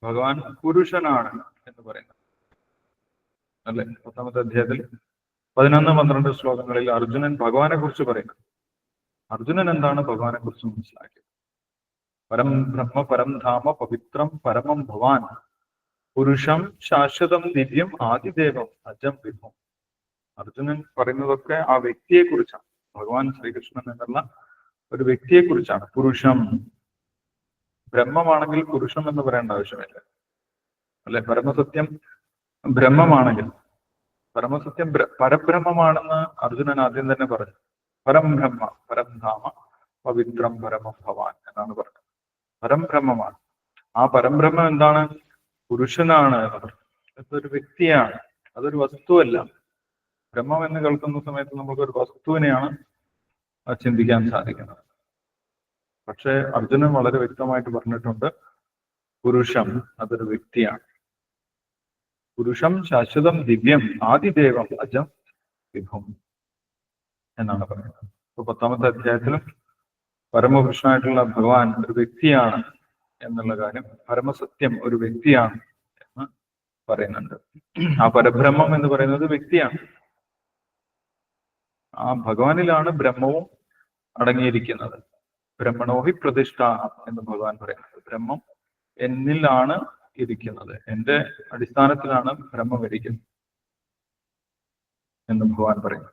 ഭഗവാൻ പുരുഷനാണ് എന്ന് പറയുന്നത്, അല്ലെ? 10-ാമത്തെ അധ്യായത്തിൽ 11-12 ശ്ലോകങ്ങളിൽ അർജുനൻ ഭഗവാനെ കുറിച്ച് പറയുന്നു. അർജുനൻ എന്താണ് ഭഗവാനെ കുറിച്ച് മനസ്സിലാക്കിയത്? പരം ബ്രഹ്മ പരം ധാമ പവിത്രം പരമം ഭവാൻ പുരുഷം ശാശ്വതം ദിവ്യം ആദിദേവം അജം വിഭം. അർജുനൻ പറയുന്നതൊക്കെ ആ വ്യക്തിയെ കുറിച്ചാണ്, ഭഗവാൻ ശ്രീകൃഷ്ണൻ എന്നുള്ള ഒരു വ്യക്തിയെ കുറിച്ചാണ്. പുരുഷം, ബ്രഹ്മമാണെങ്കിൽ പുരുഷം എന്ന് പറയേണ്ട ആവശ്യമില്ല, അല്ലെ? പരമസത്യം ബ്രഹ്മമാണെങ്കിൽ, പരമസത്യം പരബ്രഹ്മമാണെന്ന് അർജുനൻ ആദ്യം തന്നെ പറഞ്ഞു. പരം ബ്രഹ്മ പരം ധാമ പവിത്രം പരമം ഭവാൻ എന്നാണ് പറഞ്ഞത്. പരംബ്രഹ്മമാണ്. ആ പരംബ്രഹ്മം എന്താണ്? പുരുഷനാണ് എന്ന് പറഞ്ഞു. അതൊരു വ്യക്തിയാണ്, അതൊരു വസ്തുവല്ല. ബ്രഹ്മം എന്ന് കേൾക്കുന്ന സമയത്ത് നമുക്കൊരു വസ്തുവിനെയാണ് ചിന്തിക്കാൻ സാധിക്കുന്നത്. പക്ഷെ അർജുനൻ വളരെ വ്യക്തമായിട്ട് പറഞ്ഞിട്ടുണ്ട്, പുരുഷം അതൊരു വ്യക്തിയാണ്. പുരുഷം ശാശ്വതം ദിവ്യം ആദിദേവം അജം വിഭും എന്നാണ് പറയുന്നത്. ഇപ്പൊ 10ാമത്തെ അധ്യായത്തിലും പരമപുരുഷനായിട്ടുള്ള ഭഗവാൻ ഒരു വ്യക്തിയാണ് എന്നുള്ള കാര്യം, പരമസത്യം ഒരു വ്യക്തിയാണ് എന്ന് പറയുന്നുണ്ട്. ആ പരബ്രഹ്മം എന്ന് പറയുന്നത് വ്യക്തിയാണ്. ആ ഭഗവാനിലാണ് ബ്രഹ്മവും അടങ്ങിയിരിക്കുന്നത്. ബ്രഹ്മണോഹി പ്രതിഷ്ഠ എന്ന് ഭഗവാൻ പറയുന്നത്. ബ്രഹ്മം എന്നിലാണ് ഇരിക്കുന്നത്, എന്റെ അടിസ്ഥാനത്തിലാണ് ബ്രഹ്മം ഇരിക്കുന്നത് എന്ന് ഭഗവാൻ പറയുന്നു.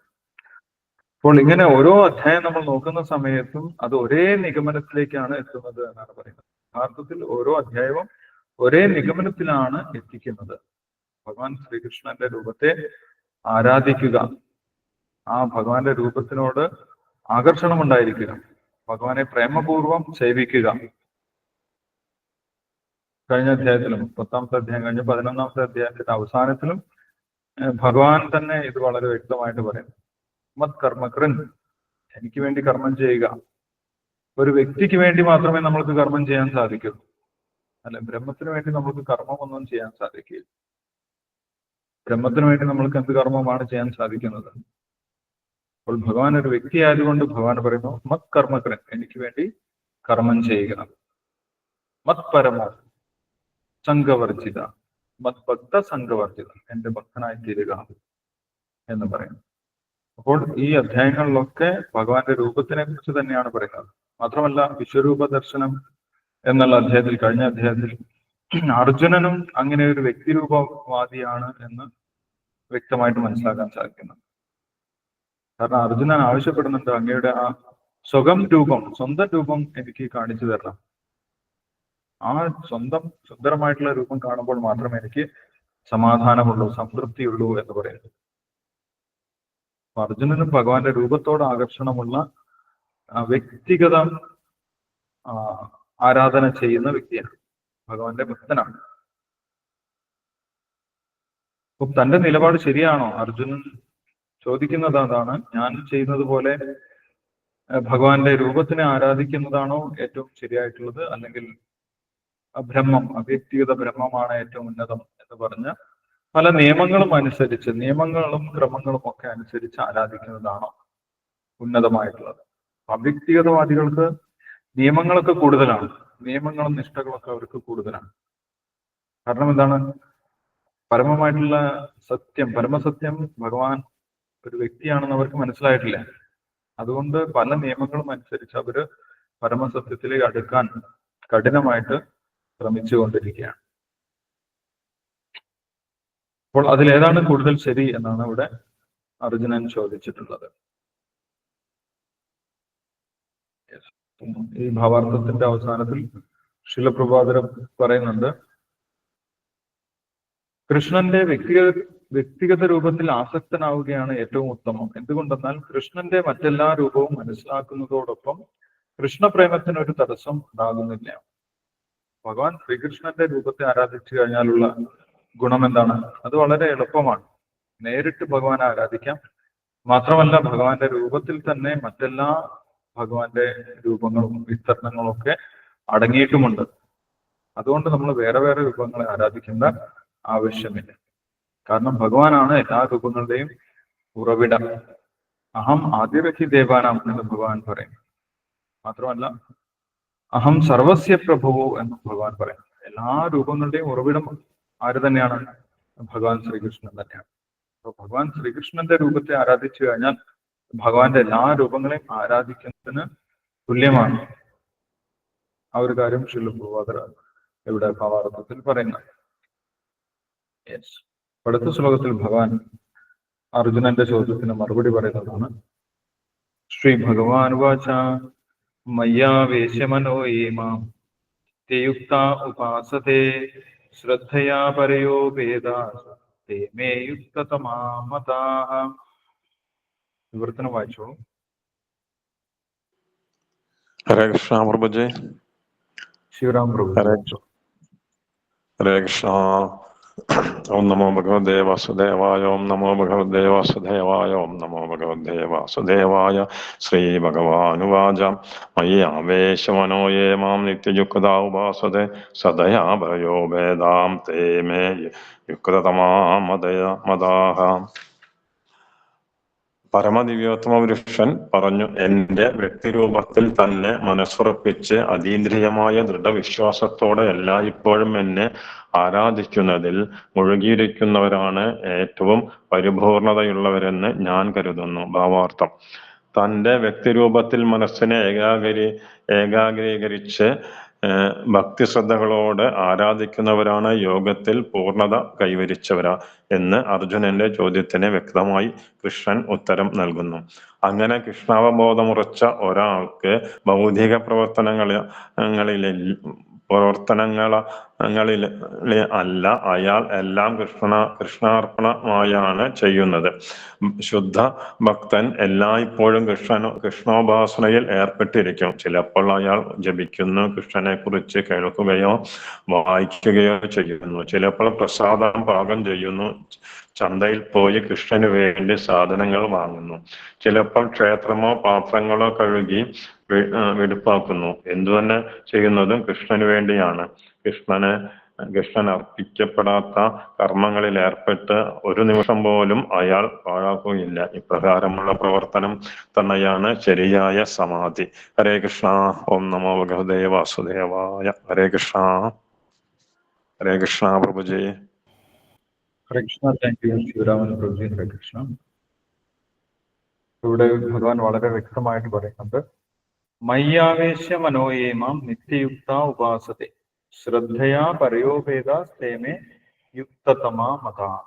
അപ്പോൾ ഇങ്ങനെ ഓരോ അധ്യായം നമ്മൾ നോക്കുന്ന സമയത്തും അത് ഒരേ നിഗമനത്തിലേക്കാണ് എത്തുന്നത് എന്നാണ് പറയുന്നത്. യഥാർത്ഥത്തിൽ ഓരോ അധ്യായവും ഒരേ നിഗമനത്തിലാണ് എത്തിക്കുന്നത്. ഭഗവാൻ ശ്രീകൃഷ്ണന്റെ രൂപത്തെ ആരാധിക്കുക, ആ ഭഗവാന്റെ രൂപത്തിനോട് ആകർഷണം ഉണ്ടായിരിക്കുക, ഭഗവാനെ പ്രേമപൂർവം സേവിക്കുക. കഴിഞ്ഞ അധ്യായത്തിലും 10ാമത്തെ അധ്യായം കഴിഞ്ഞ് 11ാമത്തെ അധ്യായത്തിന്റെ അവസാനത്തിലും ഭഗവാൻ തന്നെ ഇത് വളരെ വ്യക്തമായിട്ട് പറയുന്നു. മത് കർമ്മകൃൻ, എനിക്ക് വേണ്ടി കർമ്മം ചെയ്യുക. ഒരു വ്യക്തിക്ക് വേണ്ടി മാത്രമേ നമ്മൾക്ക് കർമ്മം ചെയ്യാൻ സാധിക്കൂ, അല്ലെ? ബ്രഹ്മത്തിന് വേണ്ടി നമുക്ക് കർമ്മമൊന്നും ചെയ്യാൻ സാധിക്കില്ല. ബ്രഹ്മത്തിന് വേണ്ടി നമ്മൾക്ക് എന്ത് കർമ്മമാണ് ചെയ്യാൻ സാധിക്കുന്നത്? അപ്പോൾ ഭഗവാൻ ഒരു വ്യക്തി ആയതുകൊണ്ട് ഭഗവാൻ പറയുന്നു, മത് കർമ്മകൃൻ, എനിക്ക് വേണ്ടി കർമ്മം ചെയ്യുക. മത് പരമോ സംഘവർജിത, മത് ഭക്ത സംഘവർജിത, എന്റെ ഭക്തനായി തീരുക എന്ന് പറയുന്നു. അപ്പോൾ ഈ അധ്യായങ്ങളിലൊക്കെ ഭഗവാന്റെ രൂപത്തിനെ കുറിച്ച് തന്നെയാണ് പറയുന്നത്. മാത്രമല്ല വിശ്വരൂപ ദർശനം എന്നുള്ള അധ്യായത്തിൽ, കഴിഞ്ഞ അധ്യായത്തിൽ അർജുനനും അങ്ങനെ ഒരു വ്യക്തിരൂപവാദിയാണ് എന്ന് വ്യക്തമായിട്ട് മനസ്സിലാക്കാൻ സാധിക്കുന്നു. കാരണം അർജുനൻ ആവശ്യപ്പെടുന്നുണ്ട്, അങ്ങയുടെ ആ സ്വന്തം രൂപം എനിക്ക് കാണിച്ചു തരണം. ആ സ്വന്തം സുന്ദരമായിട്ടുള്ള രൂപം കാണുമ്പോൾ മാത്രമേ എനിക്ക് സമാധാനമുള്ളൂ, സംതൃപ്തിയുള്ളൂ എന്ന് പറയുന്നത്. അർജുനനും ഭഗവാന്റെ രൂപത്തോട് ആകർഷണമുള്ള വ്യക്തിഗത ആരാധന ചെയ്യുന്ന വ്യക്തിയാണ്, ഭഗവാന്റെ ഭക്തനാണ്. അപ്പൊ തന്റെ നിലപാട് ശരിയാണോ? അർജുനൻ ചോദിക്കുന്നത് അതാണ്. ഞാൻ ചെയ്യുന്നത് പോലെ ഭഗവാന്റെ രൂപത്തിനെ ആരാധിക്കുന്നതാണോ ഏറ്റവും ശരിയായിട്ടുള്ളത്, അല്ലെങ്കിൽ ബ്രഹ്മം, അവ്യക്തിഗത ബ്രഹ്മമാണ് ഏറ്റവും ഉന്നതം എന്ന് പറഞ്ഞ് പല നിയമങ്ങളും അനുസരിച്ച്, നിയമങ്ങളും ക്രമങ്ങളും ഒക്കെ അനുസരിച്ച് ആരാധിക്കുന്നതാണോ ഉന്നതമായിട്ടുള്ളത്? അവ്യക്തിഗതവാദികൾക്ക് നിയമങ്ങളൊക്കെ കൂടുതലാണ്, നിയമങ്ങളും നിഷ്ഠകളൊക്കെ അവർക്ക് കൂടുതലാണ്. കാരണം എന്താണ്? പരമമായിട്ടുള്ള സത്യം, പരമസത്യം ഭഗവാൻ ഒരു വ്യക്തിയാണെന്ന് അവർക്ക് മനസ്സിലായിട്ടില്ല. അതുകൊണ്ട് പല നിയമങ്ങളും അനുസരിച്ച് അവര് പരമസത്യത്തിലേക്ക് അടുക്കാൻ കഠിനമായിട്ട് ശ്രമിച്ചുകൊണ്ടിരിക്കുകയാണ്. അപ്പോൾ അതിലേതാണ് കൂടുതൽ ശരി എന്നാണ് ഇവിടെ അർജുനൻ ചോദിച്ചിട്ടുള്ളത്. ഈ ഭാവാർത്ഥത്തിന്റെ അവസാനത്തിൽ ശിലപ്രഭാതരം പറയുന്നുണ്ട്, കൃഷ്ണന്റെ വ്യക്തിഗത രൂപത്തിൽ ആസക്തനാവുകയാണ് ഏറ്റവും ഉത്തമം. എന്തുകൊണ്ടെന്നാൽ കൃഷ്ണന്റെ മറ്റെല്ലാ രൂപവും മനസ്സിലാക്കുന്നതോടൊപ്പം കൃഷ്ണപ്രേമത്തിന് ഒരു തടസ്സം ഉണ്ടാകുന്നില്ല. ഭഗവാൻ ശ്രീകൃഷ്ണന്റെ രൂപത്തെ ആരാധിച്ചു കഴിഞ്ഞാലുള്ള ഗുണം എന്താണ്? അത് വളരെ എളുപ്പമാണ്. നേരിട്ട് ഭഗവാനെ ആരാധിക്കാം. മാത്രമല്ല ഭഗവാന്റെ രൂപത്തിൽ തന്നെ മറ്റെല്ലാ ഭഗവാന്റെ രൂപങ്ങളും വിസ്തരണങ്ങളും ഒക്കെ അടങ്ങിയിട്ടുമുണ്ട്. അതുകൊണ്ട് നമ്മൾ വേറെ വേറെ രൂപങ്ങളെ ആരാധിക്കേണ്ട ആവശ്യമില്ല. കാരണം ഭഗവാനാണ് എല്ലാ രൂപങ്ങളുടെയും ഉറവിടം. അഹം ആദിരഹി ദേവാനാം എന്ന് ഭഗവാൻ പറയും. മാത്രമല്ല അഹം സർവസ്യ പ്രഭുവോ എന്ന് ഭഗവാൻ പറയും. എല്ലാ രൂപങ്ങളുടെയും ഉറവിടം ആര് തന്നെയാണ്? ഭഗവാൻ ശ്രീകൃഷ്ണൻ തന്നെയാണ്. അപ്പൊ ഭഗവാൻ ശ്രീകൃഷ്ണന്റെ രൂപത്തെ ആരാധിച്ചു കഴിഞ്ഞാൽ ഭഗവാന്റെ എല്ലാ രൂപങ്ങളെയും ആരാധിക്കുന്നതിന് തുല്യമാണ്. ആ ഒരു കാര്യം ശിലപ്രഭാതർ ഇവിടെ ഭാവാർത്ഥത്തിൽ പറയുന്നത്. അടുത്ത ശ്ലോകത്തിൽ ഭഗവാൻ അർജുനന്റെ ചോദ്യത്തിന് മറുപടി പറയുന്നതാണ്. ശ്രീ ഭഗവാൻ വാച മയ്യാവേശ്യമനോ യേമാം നിത്യയുക്ത ഉപാസതേ ശ്രദ്ധയാ പരയോ വേദാസ് തേ മേ യുക്തതമാ മതാഃ. വിവർത്തനം വായിച്ചോളൂ. ഹരേ കൃഷ്ണ പ്രഭുജി. ശിവരാം പ്രഭു. ഹരേ കൃഷ്ണ. ഓം നമോ ഭഗവതേ വാസുദേവായ. ഓം നമോ ഭഗവതേ വാസുദേവായ. ഓം നമോ ഭഗവതേ വാസുദേവായ. ശ്രീ ഭഗവാനുവാച മയ്യാവേശമനോ യേ മാം നിത്യയുക്താ ഉപാസതേ സദയാ ഭയോ വേദാം തേ മേ യുക്തതമാ മതാഃ. പരമദിവ്യോത്തമ പുരുഷൻ പറഞ്ഞു, എന്റെ വ്യക്തിരൂപത്തിൽ തന്നെ മനസ്സുറപ്പിച്ച് അതീന്ദ്രിയമായ ദൃഢവിശ്വാസത്തോടെ എല്ലായ്പ്പോഴും എന്നെ ആരാധിക്കുന്നതിൽ മുഴുകിയിരിക്കുന്നവരാണ് ഏറ്റവും പരിപൂർണതയുള്ളവരെന്ന് ഞാൻ കരുതുന്നു. ഭാവാർത്ഥം: തന്റെ വ്യക്തിരൂപത്തിൽ മനസ്സിനെ ഏകാഗ്രീകരിച്ച് ഭക്തിശ്രദ്ധകളോട് ആരാധിക്കുന്നവരാണ് യോഗത്തിൽ പൂർണ്ണത കൈവരിച്ചവരാ എന്ന് അർജുനന്റെ ചോദ്യത്തിന് വ്യക്തമായി കൃഷ്ണൻ ഉത്തരം നൽകുന്നു. അങ്ങനെ കൃഷ്ണാവബോധമുറച്ച ഒരാൾക്ക് ഭൗതിക പ്രവർത്തനങ്ങളിൽ അല്ല, അയാൾ എല്ലാം കൃഷ്ണാർപ്പണമായാണ് ചെയ്യുന്നത്. ശുദ്ധ ഭക്തൻ എല്ലായ്പ്പോഴും കൃഷ്ണോപാസനയിൽ ഏർപ്പെട്ടിരിക്കും. ചിലപ്പോൾ അയാൾ ജപിക്കുന്നു, കൃഷ്ണനെ കുറിച്ച് കേൾക്കുകയോ വായിക്കുകയോ ചെയ്യുന്നു. ചിലപ്പോൾ പ്രസാദം പാകം ചെയ്യുന്നു, ചന്തയിൽ പോയി കൃഷ്ണന് വേണ്ടി സാധനങ്ങൾ വാങ്ങുന്നു. ചിലപ്പോൾ ക്ഷേത്രമോ പാത്രങ്ങളോ കഴുകി വെടിപ്പാക്കുന്നു. എന്തുതന്നെ ചെയ്യുന്നതും കൃഷ്ണന് വേണ്ടിയാണ്. കൃഷ്ണൻ അർപ്പിക്കപ്പെടാത്ത കർമ്മങ്ങളിൽ ഏർപ്പെട്ട് ഒരു നിമിഷം പോലും അയാൾ പാഴാക്കുകയില്ല. ഇപ്രകാരമുള്ള പ്രവർത്തനം തന്നെയാണ് ശരിയായ സമാധി. ഹരേ കൃഷ്ണ. ഓം നമോ ഭഗവതേ വാസുദേവായ. ഹരേ കൃഷ്ണ. ഹരേ കൃഷ്ണ പ്രഭുജി. ഹരേ കൃഷ്ണ. Thank U Sivaraman പ്രഭുജി. ഹരേ കൃഷ്ണ. ഇവിടെ ഭഗവാൻ വളരെ വ്യക്തമായിട്ട് പറയുന്നുണ്ട്, മയ്യാവേശ മനോയേമാം നിത്യയുക്ത ഉപാസത്തെ ശ്രദ്ധയാ പരയോഭേദാസ്തേമേ യുക്തതമാ മതാഃ.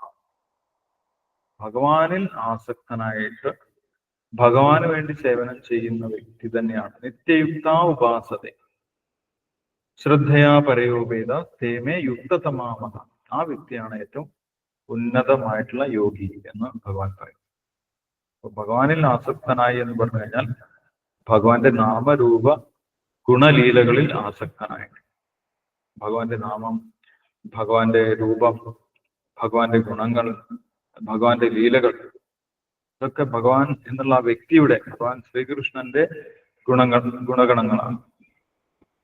ഭഗവാനിൽ ആസക്തനായിട്ട് ഭഗവാന് വേണ്ടി സേവനം ചെയ്യുന്ന വ്യക്തി തന്നെയാണ് നിത്യയുക്ത ഉപാസത്തെ ശ്രദ്ധയാ പരയോഭേദാസ്തേമേ യുക്തതമാ മതാഃ. ആ വ്യക്തിയാണ് ഏറ്റവും ഉന്നതമായിട്ടുള്ള യോഗി എന്ന് ഭഗവാൻ പറയും. അപ്പൊ ഭഗവാനിൽ ആസക്തനായി എന്ന് പറഞ്ഞു കഴിഞ്ഞാൽ ഭഗവാന്റെ നാമരൂപ ഗുണലീലകളിൽ ആസക്തനായിട്ട് ഭഗവാന്റെ നാമം, ഭഗവാന്റെ രൂപം, ഭഗവാന്റെ ഗുണങ്ങൾ, ഭഗവാന്റെ ലീലകൾ, ഇതൊക്കെ ഭഗവാൻ എന്നുള്ള ആ വ്യക്തിയുടെ, ഭഗവാൻ ശ്രീകൃഷ്ണന്റെ ഗുണഗണങ്ങളാണ്.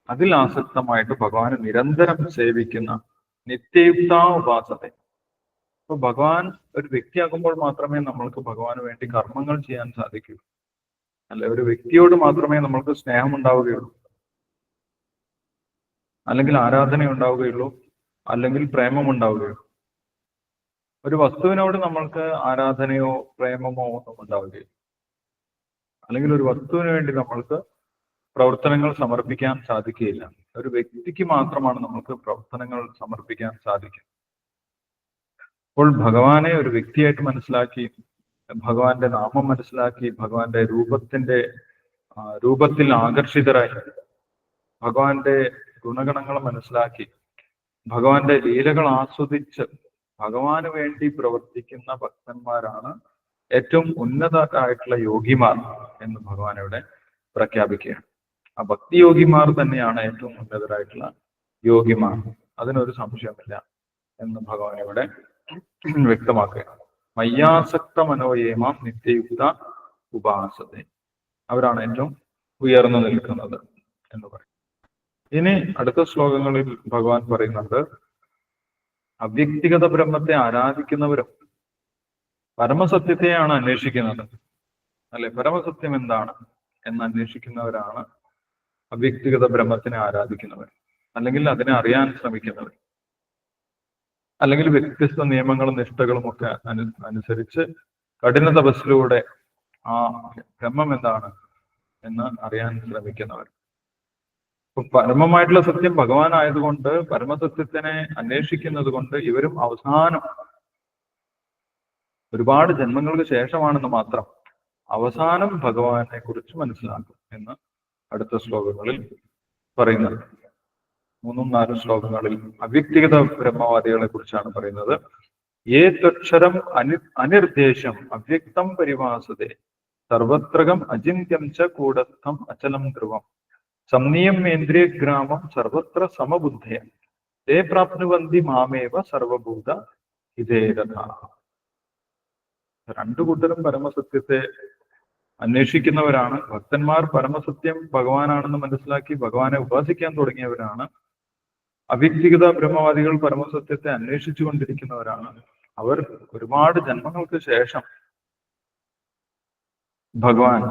അതിൽ ആസക്തമായിട്ട് ഭഗവാനെ നിരന്തരം സേവിക്കുന്ന നിത്യയുക്ത ഉപാസത്തെ. അപ്പൊ ഭഗവാൻ ഒരു വ്യക്തിയാകുമ്പോൾ മാത്രമേ നമ്മൾക്ക് ഭഗവാന് വേണ്ടി കർമ്മങ്ങൾ ചെയ്യാൻ സാധിക്കൂ. അല്ലെ, ഒരു വ്യക്തിയോട് മാത്രമേ നമ്മൾക്ക് സ്നേഹം ഉണ്ടാവുകയുള്ളൂ, അല്ലെങ്കിൽ ആരാധന ഉണ്ടാവുകയുള്ളൂ, അല്ലെങ്കിൽ പ്രേമം ഉണ്ടാവുകയുള്ളൂ. ഒരു വസ്തുവിനോട് നമ്മൾക്ക് ആരാധനയോ പ്രേമമോ ഒന്നും ഉണ്ടാവുകയില്ല. അല്ലെങ്കിൽ ഒരു വസ്തുവിന് വേണ്ടി നമ്മൾക്ക് പ്രവർത്തനങ്ങൾ സമർപ്പിക്കാൻ സാധിക്കുകയില്ല. ഒരു വ്യക്തിക്ക് മാത്രമാണ് നമുക്ക് പ്രവർത്തനങ്ങൾ സമർപ്പിക്കാൻ സാധിക്കുക. അപ്പോൾ ഭഗവാനെ ഒരു വ്യക്തിയായിട്ട് മനസ്സിലാക്കി, ഭഗവാന്റെ നാമം മനസ്സിലാക്കി, ഭഗവാന്റെ രൂപത്തിൽ ആകർഷിതരായി, ഭഗവാന്റെ ഗുണഗണങ്ങൾ മനസ്സിലാക്കി, ഭഗവാന്റെ ലീലകൾ ആസ്വദിച്ച് ഭഗവാന് വേണ്ടി പ്രവർത്തിക്കുന്ന ഭക്തന്മാരാണ് ഏറ്റവും ഉന്നതരായിട്ടുള്ള യോഗിമാർ എന്ന് ഭഗവാൻ ഇവിടെ പ്രഖ്യാപിക്കുകയാണ്. ആ ഭക്തി യോഗിമാർ തന്നെയാണ് ഏറ്റവും ഉന്നതരായിട്ടുള്ള യോഗിമാർ, അതിനൊരു സംശയമില്ല എന്ന് ഭഗവാൻ ഇവിടെ വ്യക്തമാക്കുകയാണ്. മയ്യാസക്ത മനോയേമാം നിത്യയുക്ത ഉപാസത്തെ, അവരാണ് ഏറ്റവും ഉയർന്നു നിൽക്കുന്നത് എന്ന് പറയും. ഇനി അടുത്ത ശ്ലോകങ്ങളിൽ ഭഗവാൻ പറയുന്നുണ്ട്, അവ്യക്തിഗത ബ്രഹ്മത്തെ ആരാധിക്കുന്നവരും പരമസത്യത്തെയാണ് അന്വേഷിക്കുന്നത്. അല്ലെ, പരമസത്യം എന്താണ് എന്ന് അന്വേഷിക്കുന്നവരാണ് അവ്യക്തിഗത ബ്രഹ്മത്തിനെ ആരാധിക്കുന്നവർ, അല്ലെങ്കിൽ അതിനെ അറിയാൻ ശ്രമിക്കുന്നവർ, അല്ലെങ്കിൽ വ്യത്യസ്ത നിയമങ്ങളും നിഷ്ഠകളും ഒക്കെ അനുസരിച്ച് കഠിന തപസ്സിലൂടെ ആ ബ്രഹ്മം എന്താണ് എന്ന് അറിയാൻ ശ്രമിക്കുന്നവർ. ഇപ്പൊ പരമമായിട്ടുള്ള സത്യം ഭഗവാൻ ആയതുകൊണ്ട്, പരമസത്യത്തിനെ അന്വേഷിക്കുന്നത് കൊണ്ട് ഇവരും അവസാനം ഒരുപാട് ജന്മങ്ങൾക്ക് ശേഷമാണെന്ന് മാത്രം അവസാനം ഭഗവാനെ കുറിച്ച് മനസ്സിലാക്കും എന്ന് അടുത്ത ശ്ലോകങ്ങളിൽ പറയുന്നുണ്ട്. 3ഉം 4ഉം ശ്ലോകങ്ങളിൽ അവ്യക്തിഗത ബ്രഹ്മവാദികളെ കുറിച്ചാണ് പറയുന്നത്. ഏതക്ഷരം അനിർദ്ദേശം അവ്യക്തം പരിഭാസതേ സർവത്രകം അചിന്യം ച കൂടസ്ഥം അചലം ധ്രുവം സംനിയമേന്ദ്രിയഗ്രാമം സർവത്ര സമബുദ്ധയ തേ പ്രാപ്നുവന്തി മാമേവ സർവഭൂത ഹിതേരഥ. രണ്ടു കൂട്ടരും പരമസത്യത്തെ അന്വേഷിക്കുന്നവരാണ്. ഭക്തന്മാർ പരമസത്യം ഭഗവാനാണെന്ന് മനസ്സിലാക്കി ഭഗവാനെ ഉപാസിക്കാൻ തുടങ്ങിയവരാണ്. അവ്യക്തിഗത ബ്രഹ്മവാദികൾ പരമസത്യത്തെ അന്വേഷിച്ചു കൊണ്ടിരിക്കുന്നവരാണ്. അവർ ഒരുപാട് ജന്മങ്ങൾക്ക് ശേഷം ഭഗവാൻ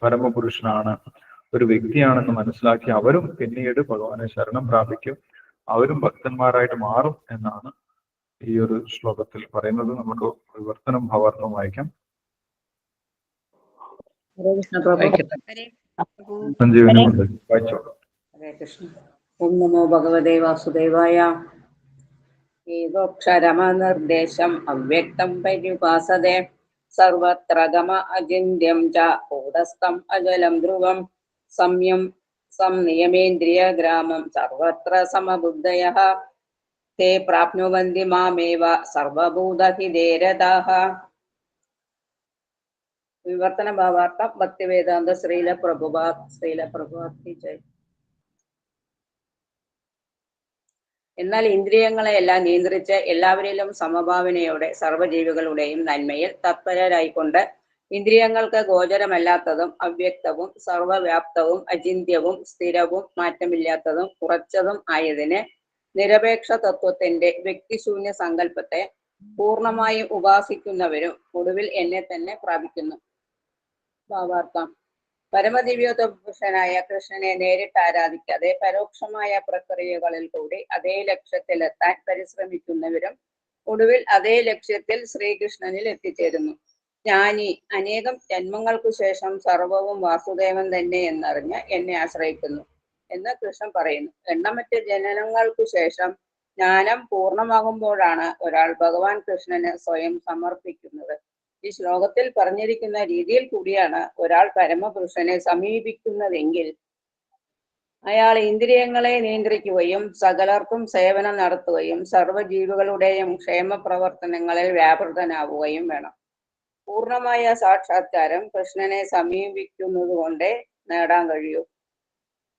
പരമപുരുഷനാണ്, ഒരു വ്യക്തിയാണെന്ന് മനസ്സിലാക്കി അവരും പിന്നീട് ഭഗവാനെ ശരണം പ്രാപിക്കും, അവരും ഭക്തന്മാരായിട്ട് മാറും എന്നാണ് ഈ ഒരു ശ്ലോകത്തിൽ പറയുന്നത്. നമുക്ക് വിവർത്തനം ഭാവാർത്ഥം വായിക്കാം. സഞ്ജീവനുണ്ട്, വായിച്ചോളൂ. ഹരേ കൃഷ്ണ. ഓം നമോ ഭഗവതേ വാസുദേവായ. ഏതോക്ഷരമനിർദ്ദേശം അവ്യക്തം പര്യുപാസതേ സർവത്രഗമ അചിന്യം ച കൂടസ്ഥം അജലം ധ്രുവം സംനിയമേന്ദ്രിയഗ്രാമം സർവത്ര സമബുദ്ധയഃ തേ പ്രാപ്നുവന്തി മാമേവ സർവഭൂതഹിതേരതാഃ. വിവർത്തന ഭാവാർത്ഥം. ഭക്തിവേദാന്ത ശ്രീല പ്രഭുപാദ് ജയ്. എന്നാൽ ഇന്ദ്രിയങ്ങളെ എല്ലാം നിയന്ത്രിച്ച് എല്ലാവരിലും സമഭാവനയോടെ സർവ്വജീവികളുടെയും നന്മയിൽ തത്പരരായിക്കൊണ്ട് ഇന്ദ്രിയങ്ങൾക്ക് ഗോചരമല്ലാത്തതും അവ്യക്തവും സർവവ്യാപ്തവും അചിന്ത്യവും സ്ഥിരവും മാറ്റമില്ലാത്തതും കുറച്ചതും ആയതിന് നിരപേക്ഷ തത്വത്തിന്റെ വ്യക്തിശൂന്യ സങ്കല്പത്തെ പൂർണ്ണമായും ഉപാസിക്കുന്നവരും ഒടുവിൽ എന്നെ തന്നെ പ്രാപിക്കുന്നു. ഭാവാർത്ഥം. പരമദിവ്യോപുരുഷനായ കൃഷ്ണനെ നേരിട്ട് ആരാധിക്കാതെ പരോക്ഷമായ പ്രക്രിയകളിൽ കൂടി അതേ ലക്ഷ്യത്തിലെത്താൻ പരിശ്രമിക്കുന്നവരും ഒടുവിൽ അതേ ലക്ഷ്യത്തിൽ ശ്രീകൃഷ്ണനിൽ എത്തിച്ചേരുന്നു. ജ്ഞാനി അനേകം ജന്മങ്ങൾക്കു ശേഷം സർവവും വാസുദേവൻ തന്നെ എന്നറിഞ്ഞ് എന്നെ ആശ്രയിക്കുന്നു എന്ന് കൃഷ്ണൻ പറയുന്നു. എണ്ണമറ്റ ജനനങ്ങൾക്കു ശേഷം ജ്ഞാനം പൂർണ്ണമാകുമ്പോഴാണ് ഒരാൾ ഭഗവാൻ കൃഷ്ണന് സ്വയം സമർപ്പിക്കുന്നത്. ഈ ശ്ലോകത്തിൽ പറഞ്ഞിരിക്കുന്ന രീതിയിൽ കൂടിയാണ് ഒരാൾ പരമപുരുഷനെ സമീപിക്കുന്നതെങ്കിൽ അയാൾ ഇന്ദ്രിയങ്ങളെ നിയന്ത്രിക്കുകയും സകലർക്കും സേവനം നടത്തുകയും സർവ്വജീവികളുടെയും ക്ഷേമ പ്രവർത്തനങ്ങളിൽ വ്യാപൃതനാവുകയും വേണം. പൂർണ്ണമായ സാക്ഷാത്കാരം കൃഷ്ണനെ സമീപിക്കുന്നത് കൊണ്ടേ നേടാൻ കഴിയൂ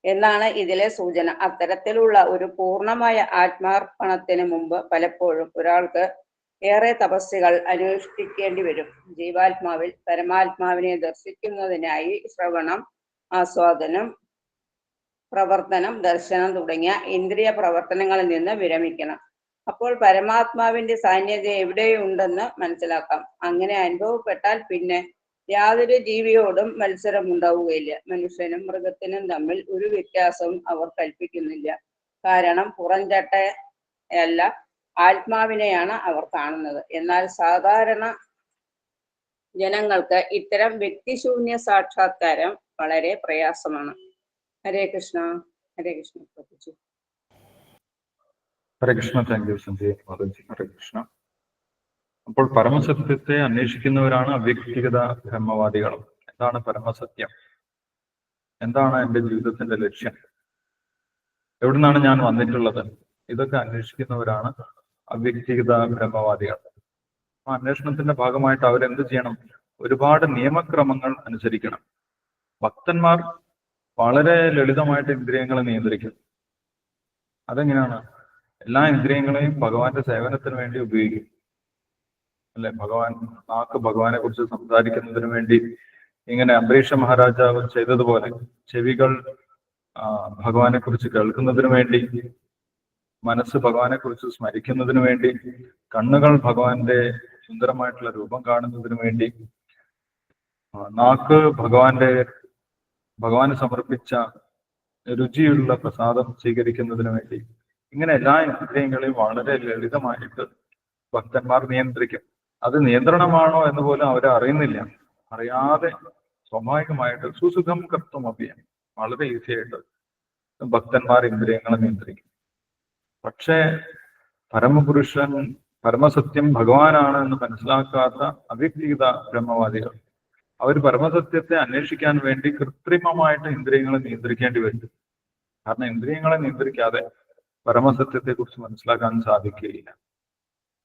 എന്നാണ് ഇതിലെ സൂചന. അത്തരത്തിലുള്ള ഒരു പൂർണ്ണമായ ആത്മാർപ്പണത്തിന് മുമ്പ് പലപ്പോഴും ഒരാൾക്ക് ഏറെ തപസ്സുകൾ അനുഷ്ഠിക്കേണ്ടി വരും. ജീവാത്മാവിൽ പരമാത്മാവിനെ ദർശിക്കുന്നതിനായി ശ്രവണം, ആസ്വാദനം, പ്രവർത്തനം, ദർശനം തുടങ്ങിയ ഇന്ദ്രിയ പ്രവർത്തനങ്ങളിൽ നിന്ന് വിരമിക്കണം. അപ്പോൾ പരമാത്മാവിന്റെ സാന്നിധ്യം എവിടെയുണ്ടെന്ന് മനസ്സിലാക്കാം. അങ്ങനെ അനുഭവപ്പെട്ടാൽ പിന്നെ യാതൊരു ജീവിയോടും മത്സരം ഉണ്ടാവുകയില്ല. മനുഷ്യനും മൃഗത്തിനും തമ്മിൽ ഒരു വ്യത്യാസവും അവർ കൽപ്പിക്കുന്നില്ല. കാരണം പുറംചട്ടയല്ല, ആത്മാവിനെയാണ് അവർ കാണുന്നത്. എന്നാൽ സാധാരണ ജനങ്ങൾക്ക് ഇത്തരം വ്യക്തിശൂന്യ സാക്ഷാത്കാരം വളരെ പ്രയാസമാണ്. ഹരേ കൃഷ്ണ. ഹരേ കൃഷ്ണ പ്രഭുജി. ഹരേ കൃഷ്ണ. Thank you Sanjay Madhavji. ഹരേ കൃഷ്ണ. അപ്പോൾ പരമസത്യത്തെ അന്വേഷിക്കുന്നവരാണ് അവ്യക്തിഗത ബ്രഹ്മവാദികളും. എന്താണ് പരമസത്യം? എന്താണ് എൻ്റെ ജീവിതത്തിന്റെ ലക്ഷ്യം? എവിടുന്നാണ് ഞാൻ വന്നിട്ടുള്ളത്? ഇതൊക്കെ അന്വേഷിക്കുന്നവരാണ് അവ്യക്തിഗത ബ്രഹ്മവാദികൾ. ആ അന്വേഷണത്തിന്റെ ഭാഗമായിട്ട് അവരെന്ത് ചെയ്യണം? ഒരുപാട് നിയമക്രമങ്ങൾ അനുസരിക്കണം. ഭക്തന്മാർ വളരെ ലളിതമായിട്ട് ഇന്ദ്രിയങ്ങളെ നിയന്ത്രിക്കും. അതെങ്ങനെയാണ്? എല്ലാ ഇന്ദ്രിയങ്ങളെയും ഭഗവാന്റെ സേവനത്തിന് വേണ്ടി ഉപയോഗിക്കും. അല്ലെ, നാക്ക് ഭഗവാനെ കുറിച്ച് സംസാരിക്കുന്നതിന് വേണ്ടി, ഇങ്ങനെ അംബരീഷ മഹാരാജാവ് ചെയ്തതുപോലെ ചെവികൾ ഭഗവാനെ കുറിച്ച് കേൾക്കുന്നതിന് വേണ്ടി, മനസ്സ് ഭഗവാനെ കുറിച്ച് സ്മരിക്കുന്നതിന് വേണ്ടി, കണ്ണുകൾ ഭഗവാന്റെ സുന്ദരമായിട്ടുള്ള രൂപം കാണുന്നതിന് വേണ്ടി, നാക്ക് ഭഗവാന് സമർപ്പിച്ച രുചിയുള്ള പ്രസാദം സ്വീകരിക്കുന്നതിന് വേണ്ടി, ഇങ്ങനെ എല്ലാ ഇന്ദ്രിയങ്ങളെയും വളരെ ലളിതമായിട്ട് ഭക്തന്മാർ നിയന്ത്രിക്കും. അത് നിയന്ത്രണമാണോ എന്ന് പോലും അവരെ അറിയുന്നില്ല. അറിയാതെ സ്വാഭാവികമായിട്ട് സുസുഖം കർത്തും അഭിയാണ് വളരെ ഈസി ആയിട്ട് ഭക്തന്മാർ ഇന്ദ്രിയങ്ങളെ നിയന്ത്രിക്കും. പക്ഷേ പരമപുരുഷൻ, പരമസത്യം ഭഗവാനാണ് എന്ന് മനസ്സിലാക്കാത്ത അവ്യക്തിഗത ബ്രഹ്മവാദികൾ, അവർ പരമസത്യത്തെ അന്വേഷിക്കാൻ വേണ്ടി കൃത്രിമമായിട്ട് ഇന്ദ്രിയങ്ങളെ നിയന്ത്രിക്കേണ്ടി വരും. കാരണം ഇന്ദ്രിയങ്ങളെ നിയന്ത്രിക്കാതെ പരമസത്യത്തെ കുറിച്ച് മനസ്സിലാക്കാൻ സാധിക്കുകയില്ല.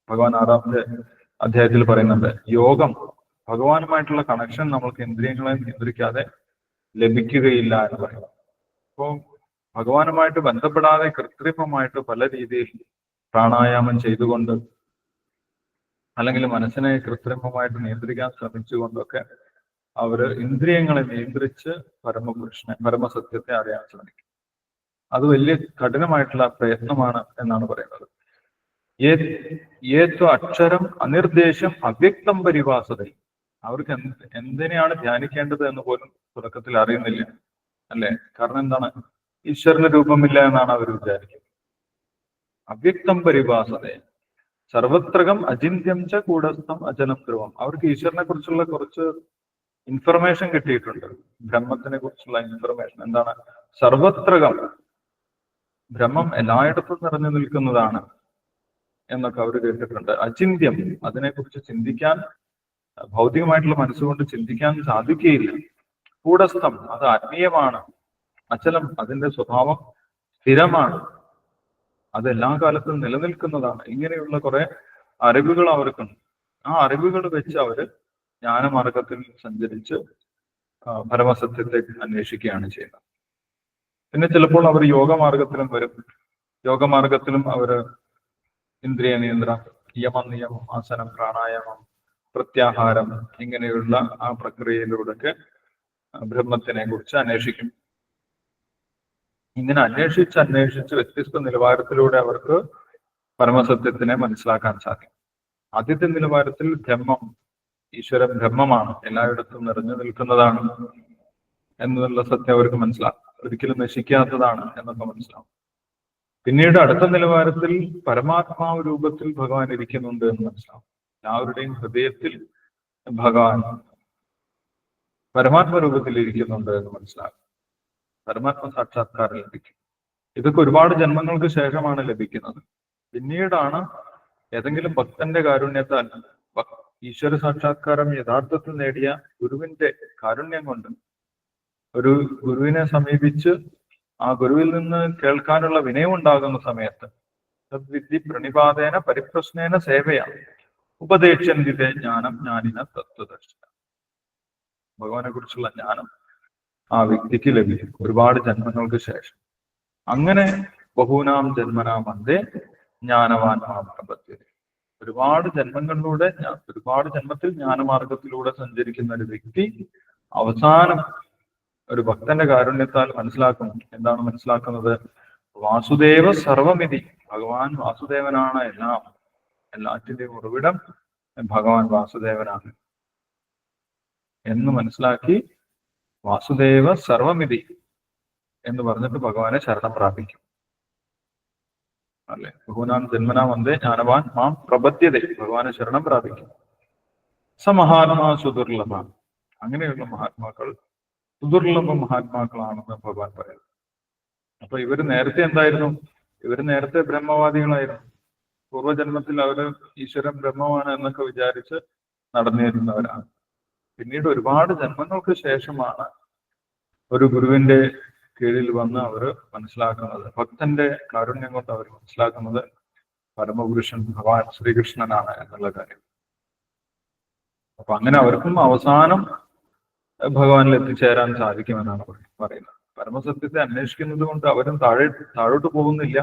ഭഗവാൻ 6-ാമത്തെ അധ്യായത്തിൽ പറയുന്നുണ്ട്, യോഗം, ഭഗവാനുമായിട്ടുള്ള കണക്ഷൻ നമ്മൾക്ക് ഇന്ദ്രിയങ്ങളെ നിയന്ത്രിക്കാതെ ലഭിക്കുകയില്ല എന്ന് പറയും. അപ്പോൾ ഭഗവാനുമായിട്ട് ബന്ധപ്പെടാതെ കൃത്രിമമായിട്ട് പല രീതിയിൽ പ്രാണായാമം ചെയ്തുകൊണ്ട് അല്ലെങ്കിൽ മനസ്സിനെ കൃത്രിമമായിട്ട് നിയന്ത്രിക്കാൻ ശ്രമിച്ചുകൊണ്ടൊക്കെ അവര് ഇന്ദ്രിയങ്ങളെ നിയന്ത്രിച്ച് പരമസത്യത്തെ അറിയാൻ ശ്രമിക്കും. അത് വലിയ കഠിനമായിട്ടുള്ള പ്രയത്നമാണ് എന്നാണ് പറയുന്നത്. ഏത്വ അക്ഷരം അനിർദ്ദേശം അവ്യക്തം പരിഭാസത. അവർക്ക് എന്തിനെയാണ് ധ്യാനിക്കേണ്ടത് എന്ന് പോലും തുടക്കത്തിൽ അറിയുന്നില്ല, അല്ലെ? കാരണം എന്താണ്? ഈശ്വരന് രൂപമില്ല എന്നാണ് അവർ വിചാരിക്കുന്നത്. അവ്യക്തം പരിഭാസത സർവത്രകം അചിന്യം ച കൂടസ്ഥം അചലം ധ്രുവം. അവർക്ക് ഈശ്വരനെ കുറിച്ചുള്ള കുറച്ച് ഇൻഫർമേഷൻ കിട്ടിയിട്ടുണ്ട്. ബ്രഹ്മത്തിനെ കുറിച്ചുള്ള ഇൻഫർമേഷൻ എന്താണ്? സർവത്രകം, ബ്രഹ്മം എല്ലായിടത്തും നിറഞ്ഞു നിൽക്കുന്നതാണ് എന്നൊക്കെ അവർ കേട്ടിട്ടുണ്ട്. അചിന്യം, അതിനെക്കുറിച്ച് ചിന്തിക്കാൻ, ഭൗതികമായിട്ടുള്ള മനസ്സുകൊണ്ട് ചിന്തിക്കാൻ സാധിക്കുകയില്ല. കൂടസ്ഥം, അത് ആത്മീയമാണ്. അചലം, അതിന്റെ സ്വഭാവം സ്ഥിരമാണ്, അത് എല്ലാ കാലത്തും നിലനിൽക്കുന്നതാണ്. ഇങ്ങനെയുള്ള കുറെ അറിവുകൾ അവർക്കുണ്ട്. ആ അറിവുകൾ വെച്ച് അവര് ജ്ഞാനമാർഗത്തിൽ സഞ്ചരിച്ച് പരമസത്യത്തെ അന്വേഷിക്കുകയാണ് ചെയ്യുന്നത്. പിന്നെ ചിലപ്പോൾ അവർ യോഗമാർഗത്തിലും വരും. യോഗമാർഗത്തിലും അവര് ഇന്ദ്രിയ നിയന്ത്രണം, നിയമം, ആസനം, പ്രാണായാമം, പ്രത്യാഹാരം, ഇങ്ങനെയുള്ള ആ പ്രക്രിയയിലൂടെയൊക്കെ ബ്രഹ്മത്തിനെ കുറിച്ച് അന്വേഷിക്കും. ഇങ്ങനെ അന്വേഷിച്ച് വ്യത്യസ്ത നിലവാരത്തിലൂടെ അവർക്ക് പരമസത്യത്തിനെ മനസ്സിലാക്കാൻ സാധിക്കും. ആദ്യത്തെ നിലവാരത്തിൽ ബ്രഹ്മം, ഈശ്വരൻ ബ്രഹ്മമാണ്, എല്ലായിടത്തും നിറഞ്ഞു നിൽക്കുന്നതാണ് എന്നുള്ള സത്യം അവർക്ക് മനസ്സിലാക്കും. ഒരിക്കലും നശിക്കാത്തതാണ് എന്നൊക്കെ മനസ്സിലാവും. പിന്നീട് അടുത്ത നിലവാരത്തിൽ പരമാത്മാവ് രൂപത്തിൽ ഭഗവാൻ ഇരിക്കുന്നുണ്ട് എന്ന് മനസ്സിലാവും. എല്ലാവരുടെയും ഹൃദയത്തിൽ ഭഗവാൻ പരമാത്മ രൂപത്തിൽ ഇരിക്കുന്നുണ്ട് എന്ന് മനസ്സിലാക്കും. പരമാത്മ സാക്ഷാത്കാരം ലഭിക്കും. ഇതൊക്കെ ഒരുപാട് ജന്മങ്ങൾക്ക് ശേഷമാണ് ലഭിക്കുന്നത്. പിന്നീടാണ് ഏതെങ്കിലും ഭക്തന്റെ കാരുണ്യത്താൽ, ഈശ്വര സാക്ഷാത്കാരം യഥാർത്ഥത്തിൽ നേടിയ ഗുരുവിന്റെ കാരുണ്യം കൊണ്ട്, ഒരു ഗുരുവിനെ സമീപിച്ച് ആ ഗുരുവിൽ നിന്ന് കേൾക്കാനുള്ള വിനയം ഉണ്ടാകുന്ന സമയത്ത് തദ്വിദ്ധി പ്രണിപാതേന പരിപ്രശ്നേന സേവയാ ഉപദേശന്തിതേ ജ്ഞാനം ജ്ഞാനിന തത്വദർശന. ഭഗവാനെ കുറിച്ചുള്ള ജ്ഞാനം ആ വ്യക്തിക്ക് ലഭിക്കും ഒരുപാട് ജന്മങ്ങൾക്ക് ശേഷം. അങ്ങനെ ബഹൂനാം ജന്മനാം അന്തേ ജ്ഞാനവാൻ പ്രപദ്ധ്യത. ഒരുപാട് ജന്മങ്ങളിലൂടെ, ഒരുപാട് ജന്മത്തിൽ ജ്ഞാനമാർഗത്തിലൂടെ സഞ്ചരിക്കുന്ന ഒരു വ്യക്തി അവസാനം ഒരു ഭക്തന്റെ കാരുണ്യത്താൽ മനസ്സിലാക്കും. എന്താണ് മനസ്സിലാക്കുന്നത്? വാസുദേവ സർവമിതി, ഭഗവാൻ വാസുദേവനാണ്, എല്ലാറ്റിന്റെയും ഉറവിടം ഭഗവാൻ വാസുദേവനാണ് എന്ന് മനസ്സിലാക്കി വാസുദേവ സർവമിതി എന്ന് പറഞ്ഞിട്ട് ഭഗവാനെ ശരണം പ്രാപിക്കും. അല്ലെ? ബഹൂനാം ജന്മനാം വന്ദേ ജ്ഞാനവാൻ മാം പ്രപദ്ധ്യതേ, ഭഗവാനെ ശരണം പ്രാപിക്കും. സ മഹാത്മാ സുദുർലഭ, അങ്ങനെയുള്ള മഹാത്മാക്കൾ സുദുർലഭ മഹാത്മാക്കളാണെന്ന് ഭഗവാൻ പറയുന്നു. അപ്പൊ ഇവര് നേരത്തെ എന്തായിരുന്നു? ഇവര് നേരത്തെ ബ്രഹ്മവാദികളായിരുന്നു. പൂർവ്വജന്മത്തിൽ അവര് ഈശ്വരൻ ബ്രഹ്മമാണ് എന്നൊക്കെ വിചാരിച്ച് നടന്നിരുന്നവരാണ്. പിന്നീട് ഒരുപാട് ജന്മങ്ങൾക്ക് ശേഷമാണ് ഒരു ഗുരുവിന്റെ കീഴിൽ വന്ന് അവർ മനസ്സിലാക്കുന്നത്, ഭക്തന്റെ കാരുണ്യം കൊണ്ട് അവർ മനസ്സിലാക്കുന്നത് പരമപുരുഷൻ ഭഗവാൻ ശ്രീകൃഷ്ണനാണ് എന്നുള്ള കാര്യം. അപ്പൊ അങ്ങനെ അവർക്കും അവസാനം ഭഗവാനിൽ എത്തിച്ചേരാൻ സാധിക്കുമെന്നാണ് പറയുന്നത്. പരമസത്യത്തെ അന്വേഷിക്കുന്നത് കൊണ്ട് അവരും താഴോട്ട് പോകുന്നില്ല.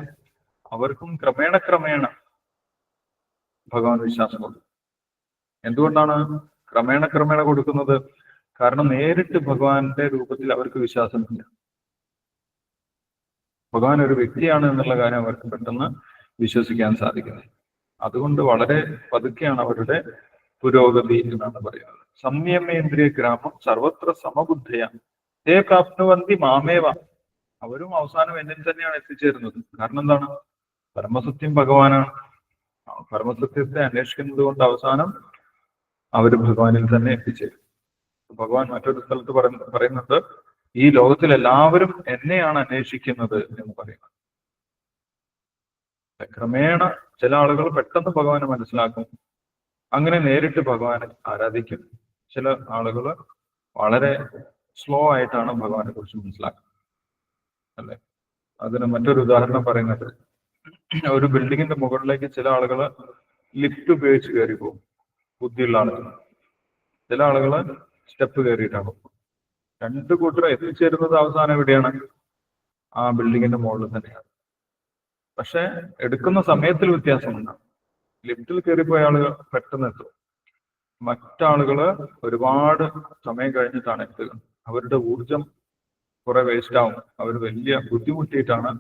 അവർക്കും ക്രമേണ ഭഗവാൻ വിശ്വാസം കൊടുക്കും. എന്തുകൊണ്ടാണ് ക്രമേണ കൊടുക്കുന്നത്? കാരണം നേരിട്ട് ഭഗവാന്റെ രൂപത്തിൽ അവർക്ക് വിശ്വാസമില്ല. ഭഗവാൻ ഒരു വ്യക്തിയാണ് എന്നുള്ള കാര്യം അവർക്ക് പെട്ടെന്ന് വിശ്വസിക്കാൻ സാധിക്കുന്നത്. അതുകൊണ്ട് വളരെ പതുക്കെയാണ് അവരുടെ പുരോഗതി എന്നാണ് പറയുന്നത്. സംയമേന്ദ്രിയ ഗ്രാമം സർവത്ര സമബുദ്ധയ തേ പ്രാപ്നുവന്തി മാമേവ. അവരും അവസാനം എന്നിൽ തന്നെയാണ് എത്തിച്ചേരുന്നത്. കാരണം എന്താണ്? പരമസത്യം ഭഗവാനാണ്. പരമസത്യത്തെ അന്വേഷിക്കുന്നത് കൊണ്ട് അവസാനം അവർ ഭഗവാനിൽ തന്നെ എത്തിച്ചേരും. ഭഗവാൻ മറ്റൊരു സ്ഥലത്ത് പറയുന്നുണ്ട്, ഈ ലോകത്തിൽ എല്ലാവരും എന്നെയാണ് അന്വേഷിക്കുന്നത് എന്ന് പറയുന്നത്. ക്രമേണ ചില ആളുകൾ പെട്ടെന്ന് ഭഗവാനെ മനസ്സിലാക്കും, അങ്ങനെ നേരിട്ട് ഭഗവാനെ ആരാധിക്കും. ചില ആളുകൾ വളരെ സ്ലോ ആയിട്ടാണ് ഭഗവാനെ കുറിച്ച് മനസ്സിലാക്കുന്നത്, അല്ലെ? അതിന് മറ്റൊരു ഉദാഹരണം പറയുന്നത്, ഒരു ബിൽഡിങ്ങിന്റെ മുകളിലേക്ക് ചില ആളുകൾ ലിഫ്റ്റ് ഉപയോഗിച്ച് കയറി പോകും, ബുദ്ധിയുള്ള ആളുകൾ. ചില ആളുകൾ സ്റ്റെപ്പ് കയറിയിട്ടാണ്. രണ്ടു കൂട്ടർ എത്തിച്ചേരുന്നത് അവസാനം എവിടെയാണ്? ആ ബിൽഡിങ്ങിന്റെ മുകളിൽ തന്നെയാണ്. പക്ഷെ എടുക്കുന്ന സമയത്തിൽ വ്യത്യാസമുണ്ട്. ലിഫ്റ്റിൽ കയറിപ്പോയ ആളുകൾ പെട്ടെന്ന് എത്തും, മറ്റാളുകള് ഒരുപാട് സമയം കഴിഞ്ഞിട്ടാണ് എത്തുക. അവരുടെ ഊർജം കുറെ വേസ്റ്റ് ആവും, അവർ വലിയ ബുദ്ധിമുട്ടിയിട്ടാണ്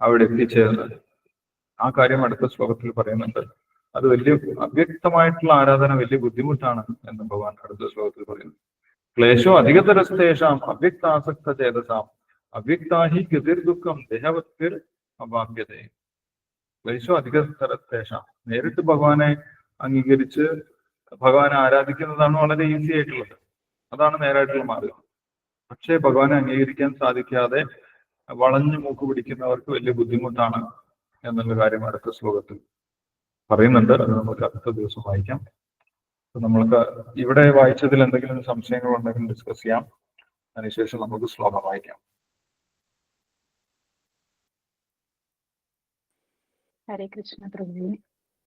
അവിടെ എത്തിച്ചേരുന്നത്. ആ കാര്യം അടുത്ത ശ്ലോകത്തിൽ പറയുന്നുണ്ട്. അത് വലിയ അവ്യക്തമായിട്ടുള്ള ആരാധന വലിയ ബുദ്ധിമുട്ടാണ് എന്ന് ഭഗവാൻ അടുത്ത ശ്ലോകത്തിൽ പറയുന്നു. ക്ലേശോ അധികതരസ്തേഷാം അവ്യക്താസക്ത ചേതസാം അവ്യക്താഹി ഗതിർ ദുഃഖം ദേഹവത്തിർ അവാപ്യത. ക്ലേശോ അധികതരസ്തേഷാം, നേരിട്ട് ഭഗവാനെ അംഗീകരിച്ച് ഭഗവാനെ ആരാധിക്കുന്നതാണ് വളരെ ഈസി ആയിട്ടുള്ളത്, അതാണ് നേരായിട്ടുള്ള മാർഗം. പക്ഷേ ഭഗവാനെ അംഗീകരിക്കാൻ സാധിക്കാതെ വളഞ്ഞു മൂക്ക് പിടിക്കുന്നവർക്ക് വലിയ ബുദ്ധിമുട്ടാണ് എന്നുള്ള കാര്യം അടുത്ത ശ്ലോകത്തിൽ പറയുന്നുണ്ട്. അത് നമുക്ക് അടുത്ത ദിവസം വായിക്കാം. നമ്മൾക്ക് ഇവിടെ വായിച്ചതിൽ എന്തെങ്കിലും സംശയങ്ങൾ ഉണ്ടെങ്കിൽ ഡിസ്കസ് ചെയ്യാം. അതിനുശേഷം നമുക്ക് ശ്ലോകം വായിക്കാം. ഹരേ കൃഷ്ണ പ്രഭുവിനെ.